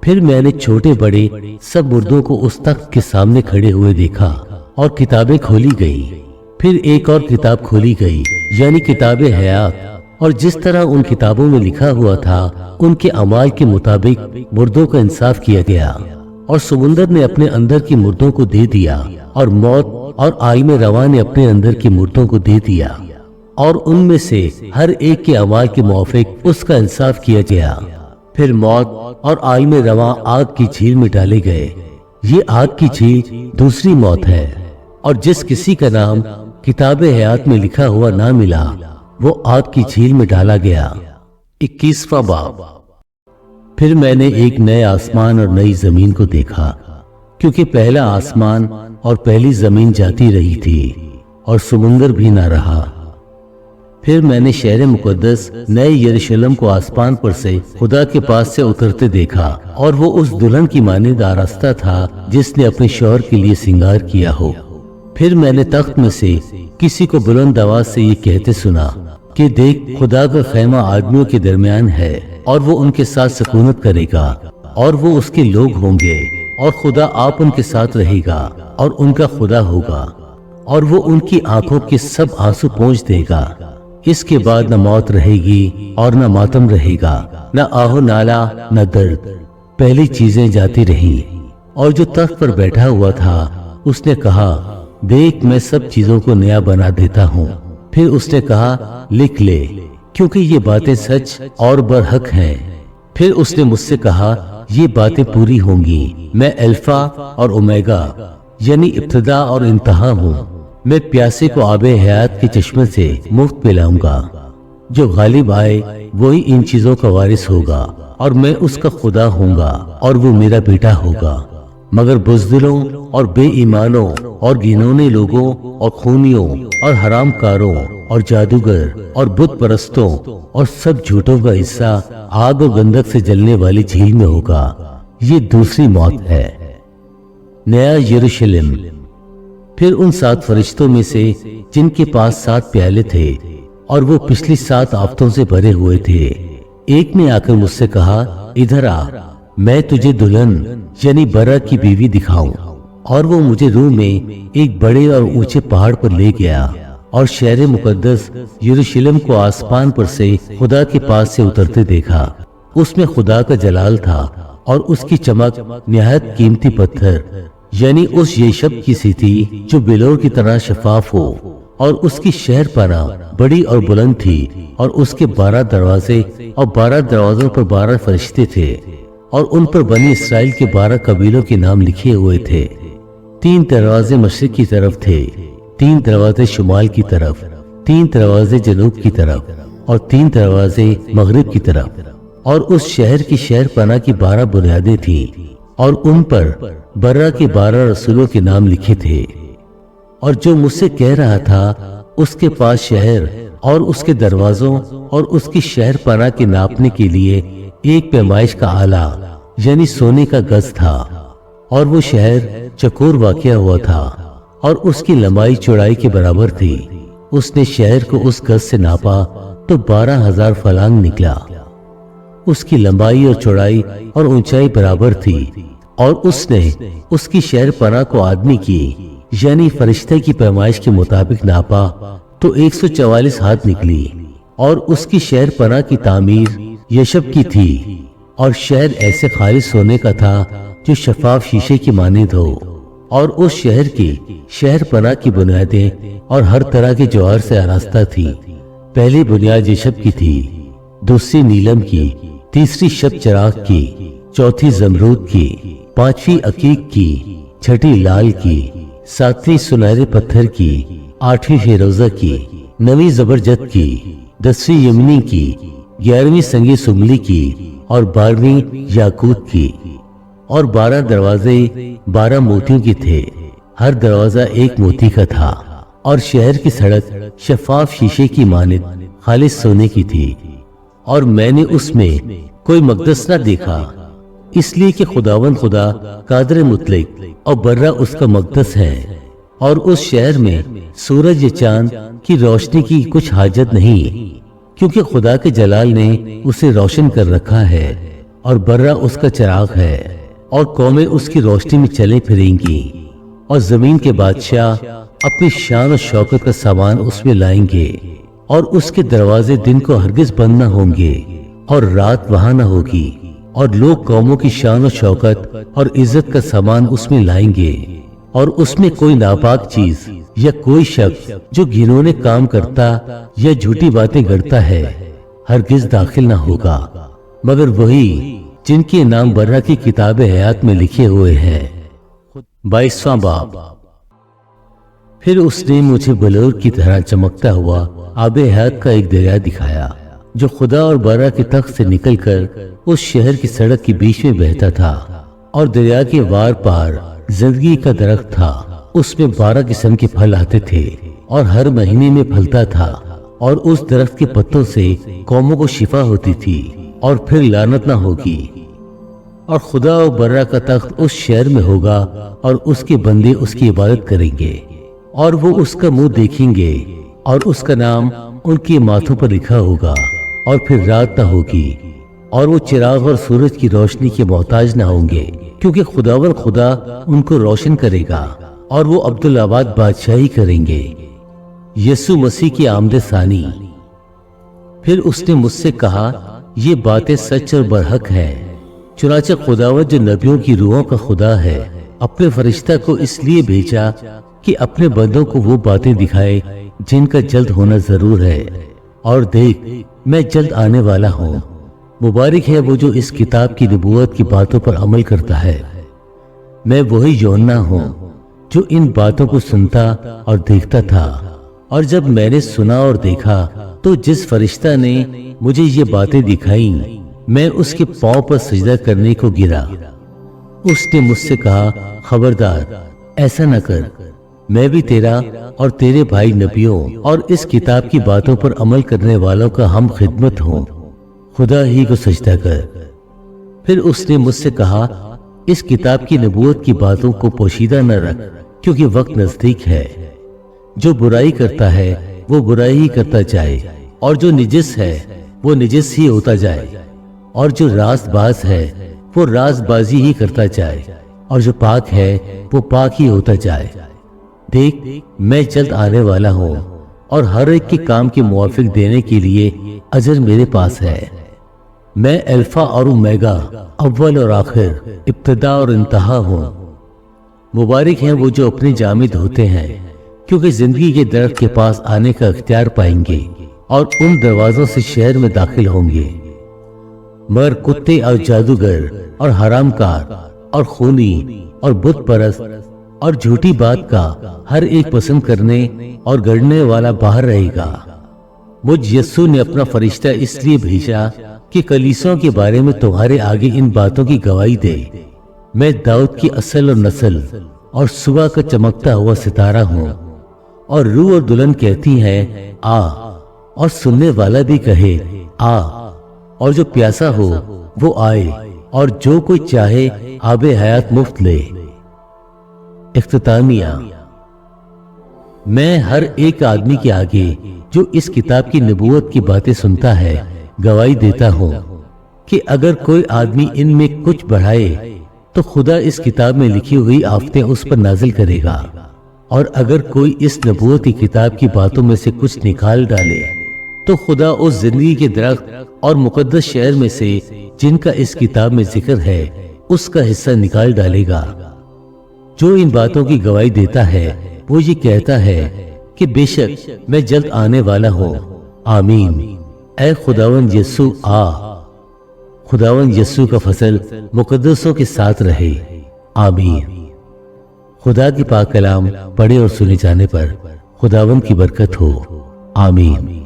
A: پھر میں نے چھوٹے بڑے سب مردوں کو اس تخت کے سامنے کھڑے ہوئے دیکھا، اور کتابیں کھولی گئی۔ پھر ایک اور کتاب کھولی گئی یعنی کتاب حیات، اور جس طرح ان کتابوں میں لکھا ہوا تھا ان کے اعمال کے مطابق مردوں کا انصاف کیا گیا، اور سمندر نے اپنے اندر کی مردوں کو دے دیا، اور موت اور عالم رواں نے اپنے اندر کی مردوں کو دے دیا، اور ان میں سے ہر ایک کے اعمال کے موافق اس کا انصاف کیا گیا۔ پھر موت اور عالم رواں آگ کی جھیل میں ڈالے گئے۔ یہ آگ کی جھیل دوسری موت ہے، اور جس کسی کا نام کتاب حیات میں لکھا ہوا نہ ملا وہ آگ کی جھیل میں ڈالا گیا۔ 21واں باب۔ پھر میں نے ایک نئے آسمان اور نئی زمین کو دیکھا، کیونکہ پہلا آسمان اور پہلی زمین جاتی رہی تھی اور سمندر بھی نہ رہا۔ پھر میں نے شہر مقدس نئے یروشلم کو آسمان پر سے خدا کے پاس سے اترتے دیکھا، اور وہ اس دلہن کی مانند آراستہ تھا جس نے اپنے شوہر کے لیے سنگار کیا ہو۔ پھر میں نے تخت میں سے کسی کو بلند آواز سے یہ کہتے سنا کہ دیکھ، خدا کا خیمہ آدمیوں کے درمیان ہے، اور وہ ان کے ساتھ سکونت کرے گا، اور وہ اس کے لوگ ہوں گے، اور خدا آپ ان کے ساتھ رہے گا اور ان کا خدا ہوگا، اور وہ ان کی آنکھوں کے سب آنسو پونچھ دے گا۔ اس کے بعد نہ موت رہے گی اور نہ ماتم رہے گا، نہ آہو نالا نہ درد، پہلی چیزیں جاتی رہیں۔ اور جو تخت پر بیٹھا ہوا تھا اس نے کہا، دیکھ میں سب چیزوں کو نیا بنا دیتا ہوں۔ پھر اس نے کہا، لکھ لے، کیونکہ یہ باتیں سچ اور برحق ہیں۔ پھر اس نے مجھ سے کہا، یہ باتیں پوری ہوں گی۔ میں الفا اور اومیگا یعنی ابتدا اور انتہا ہوں۔ میں پیاسے کو آب حیات کے چشمے سے مفت پلاؤں گا۔ جو غالب آئے وہی ان چیزوں کا وارث ہوگا، اور میں اس کا خدا ہوں گا اور وہ میرا بیٹا ہوگا۔ مگر بزدلوں اور بے ایمانوں اور گھنونے لوگوں اور خونیوں اور حرام کاروں اور جادوگر اور بت پرستوں اور سب جھوٹوں کا حصہ آگ و گندک سے جلنے والی جھیل میں ہوگا۔ یہ دوسری موت ہے۔ نیا یروشلم۔ پھر ان 7 فرشتوں میں سے جن کے پاس 7 پیالے تھے اور وہ پچھلی 7 آفتوں سے بھرے ہوئے تھے، ایک نے آ کر مجھ سے کہا، ادھر آ، میں تجھے دلہن یعنی برا کی بیوی دکھاؤں۔ اور وہ مجھے روح میں ایک بڑے اور اونچے پہاڑ پر لے گیا، اور شہر مقدس یروشلم کو آسمان پر سے خدا کے پاس سے اترتے دیکھا۔ اس میں خدا کا جلال تھا، اور اس کی چمک نہایت قیمتی پتھر یعنی اس یشب کی سی تھی جو بلور کی طرح شفاف ہو، اور اس کی شہر پناہ بڑی اور بلند تھی، اور اس کے 12 دروازے اور 12 دروازوں پر 12 فرشتے تھے، اور ان پر بنی اسرائیل کے 12 قبیلوں کے نام لکھے ہوئے تھے۔ 3 دروازے مشرق کی طرف تھے، 3 دروازے شمال کی طرف، 3 دروازے جنوب کی طرف، اور 3 دروازے مغرب کی طرف۔ اور اس شہر کی شہر پناہ کی 12 بنیادیں تھیں، اور ان پر برا کے 12 رسولوں کے نام لکھے تھے۔ اور جو مجھ سے کہہ رہا تھا، اس کے پاس شہر اور اس کے دروازوں اور اس کی شہر پناہ کے ناپنے کے لیے ایک پیمائش کا آلہ یعنی سونے کا گز تھا، اور وہ شہر چکور واقع ہوا تھا، اور اس کی لمبائی چوڑائی کے برابر تھی۔ اس نے شہر کو اس گز سے ناپا تو 12,000 فلانگ نکلا۔ اس کی لمبائی اور چوڑائی اور اونچائی برابر تھی، اور اس نے اس کی شہر پناہ کو آدمی کی یعنی فرشتے کی پیمائش کے مطابق ناپا تو 144 ہاتھ نکلی۔ اور اس کی شہر پناہ کی تعمیر یشب کی تھی، اور شہر ایسے خالص سونے کا تھا جو شفاف شیشے کی مانند ہو۔ اور اس شہر کی شہر پناہ کی بنیادیں اور ہر طرح کے جوہر سے آراستہ تھی۔ پہلی بنیاد یشب کی تھی، دوسری نیلم کی، تیسری شب چراغ کی، چوتھی زمرود کی، 5ویں عقیق کی، 6ٹھی لال کی، 7ویں سنہرے پتھر کی، 8ویں فیروزہ کی، 9ویں زبرجد کی، 10ویں یمنی کی، 11ویں سنگی سملی کی، اور 12ویں یاقوت کی۔ اور 12 دروازے 12 موتیوں کے تھے، ہر دروازہ ایک موتی کا تھا۔ اور شہر کی سڑک شفاف شیشے کی مانند خالص سونے کی تھی۔ اور میں نے اس میں کوئی مقدس نہ دیکھا، اس لیے کہ خداوند خدا قادر مطلق اور برا اس کا مقدس ہے۔ اور اس شہر میں سورج یا چاند کی روشنی کی کچھ حاجت نہیں، کیونکہ خدا کے جلال نے اسے روشن کر رکھا ہے، اور برا اس کا چراغ ہے۔ اور قومیں اس کی روشنی میں چلے پھریں گی، اور زمین کے بادشاہ اپنی شان و شوکت کا سامان اس میں لائیں گے۔ اور اس کے دروازے دن کو ہرگز بند نہ ہوں گے، اور رات وہاں نہ ہوگی۔ اور لوگ قوموں کی شان و شوکت اور عزت کا سامان اس میں لائیں گے، اور اس میں کوئی ناپاک چیز یا کوئی شخص جو گھنونے کام کرتا یا جھوٹی باتیں گڑتا ہے ہرگز داخل نہ ہوگا، مگر وہی جن کے نام برا کی کتاب حیات میں لکھے ہوئے ہیں۔ 22واں باب۔ پھر اس نے مجھے بلور کی طرح چمکتا ہوا آب حیات کا ایک دریا دکھایا، جو خدا اور برا کے تخت سے نکل کر اس شہر کی سڑک کے بیچ میں بہتا تھا۔ اور دریا کے وار پار زندگی کا درخت تھا، اس میں 12 قسم کے پھل آتے تھے، اور ہر مہینے میں پھلتا تھا۔ اور اس درخت کے پتوں سے قوموں کو شفا ہوتی تھی، اور پھر لعنت نہ ہوگی۔ اور خدا و برا کا تخت اس شہر میں ہوگا، اور اس کے بندے اس کی عبادت کریں گے، اور وہ اس کا منہ دیکھیں گے، اور اس کا نام ان کے ماتھوں پر لکھا ہوگا، اور پھر رات نہ ہوگی۔ اور وہ چراغ اور سورج کی روشنی کے محتاج نہ ہوں گے، کیونکہ خداوند خدا ان کو روشن کرے گا اور وہ عبدالآباد بادشاہی کریں گے۔ یسوع مسیح کی آمد ثانی۔ پھر اس نے مجھ سے کہا، یہ باتیں سچ اور برحق ہیں۔ چنانچہ خداوند جو نبیوں کی روحوں کا خدا ہے، اپنے فرشتہ کو اس لیے بھیجا کہ اپنے بندوں کو وہ باتیں دکھائے جن کا جلد ہونا ضرور ہے۔ اور دیکھ، میں جلد آنے والا ہوں۔ مبارک ہے وہ جو اس کتاب کی نبوت کی باتوں پر عمل کرتا ہے۔ میں وہی یوحنا ہوں جو ان باتوں کو سنتا اور دیکھتا تھا، اور جب میں نے سنا اور دیکھا تو جس فرشتہ نے مجھے یہ باتیں دکھائیں، میں اس کے پاؤں پر سجدہ کرنے کو گرا۔ اس نے مجھ سے کہا، خبردار، ایسا نہ کر۔ میں بھی تیرا اور تیرے بھائی نبیوں اور اس کتاب کی باتوں پر عمل کرنے والوں کا ہم خدمت ہوں۔ خدا ہی کو سجدہ کر۔ پھر اس نے مجھ سے کہا، اس کتاب کی نبوت کی باتوں کو پوشیدہ نہ رکھ، کیونکہ وقت نزدیک ہے۔ جو برائی کرتا ہے وہ برائی ہی کرتا جائے، اور جو نجس ہے وہ نجس ہی ہوتا جائے، اور جو راست باز ہے وہ راست بازی ہی کرتا جائے، اور جو پاک ہے وہ پاک ہی ہوتا جائے۔ دیکھ، میں جلد آنے والا ہوں، اور ہر ایک کے کام کے موافق دینے کے لیے اجر میرے پاس ہے۔ میں الفا اور اومیگا، اول اور آخر، ابتدا اور انتہا ہوں۔ مبارک ہیں وہ جو اپنے جامے دھوتے ہیں، کیونکہ زندگی کے درخت کے پاس آنے کا اختیار پائیں گے اور ان دروازوں سے شہر میں داخل ہوں گے۔ مگر کتے اور جادوگر اور حرام کار اور خونی اور بت پرست اور جھوٹی بات کا ہر ایک پسند کرنے اور گڑنے والا باہر رہے گا۔ مجھ یسوع نے اپنا فرشتہ اس لیے بھیجا کہ کلیسیوں کے بارے میں تمہارے آگے ان باتوں کی گواہی دے۔ میں داؤد کی اصل اور نسل اور صبح کا چمکتا ہوا ستارہ ہوں۔ اور روح اور دلہن کہتی ہیں، آ، اور سننے والا بھی کہے، آ، اور جو پیاسا ہو وہ آئے، اور جو کوئی چاہے آب حیات مفت لے۔ اختتامیہ۔ میں ہر ایک آدمی کے آگے جو اس کتاب کی نبوت کی باتیں سنتا ہے گواہی دیتا ہوں کہ اگر کوئی آدمی ان میں کچھ بڑھائے تو خدا اس کتاب میں لکھی ہوئی آفتیں اس پر نازل کرے گا، اور اگر کوئی اس نبوت کی کتاب کی باتوں میں سے کچھ نکال ڈالے تو خدا اس زندگی کے درخت اور مقدس شہر میں سے جن کا اس کتاب میں ذکر ہے اس کا حصہ نکال ڈالے گا۔ جو ان باتوں کی گواہی دیتا ہے وہ یہ کہتا ہے کہ بے شک میں جلد آنے والا ہوں۔ آمین۔ اے خداوند یسوع آ۔ خداوند یسوع کا فضل مقدسوں کے ساتھ رہے۔ آمین۔ خدا کی پاک کلام پڑھے اور سنے جانے پر خداوند کی برکت ہو۔ آمین۔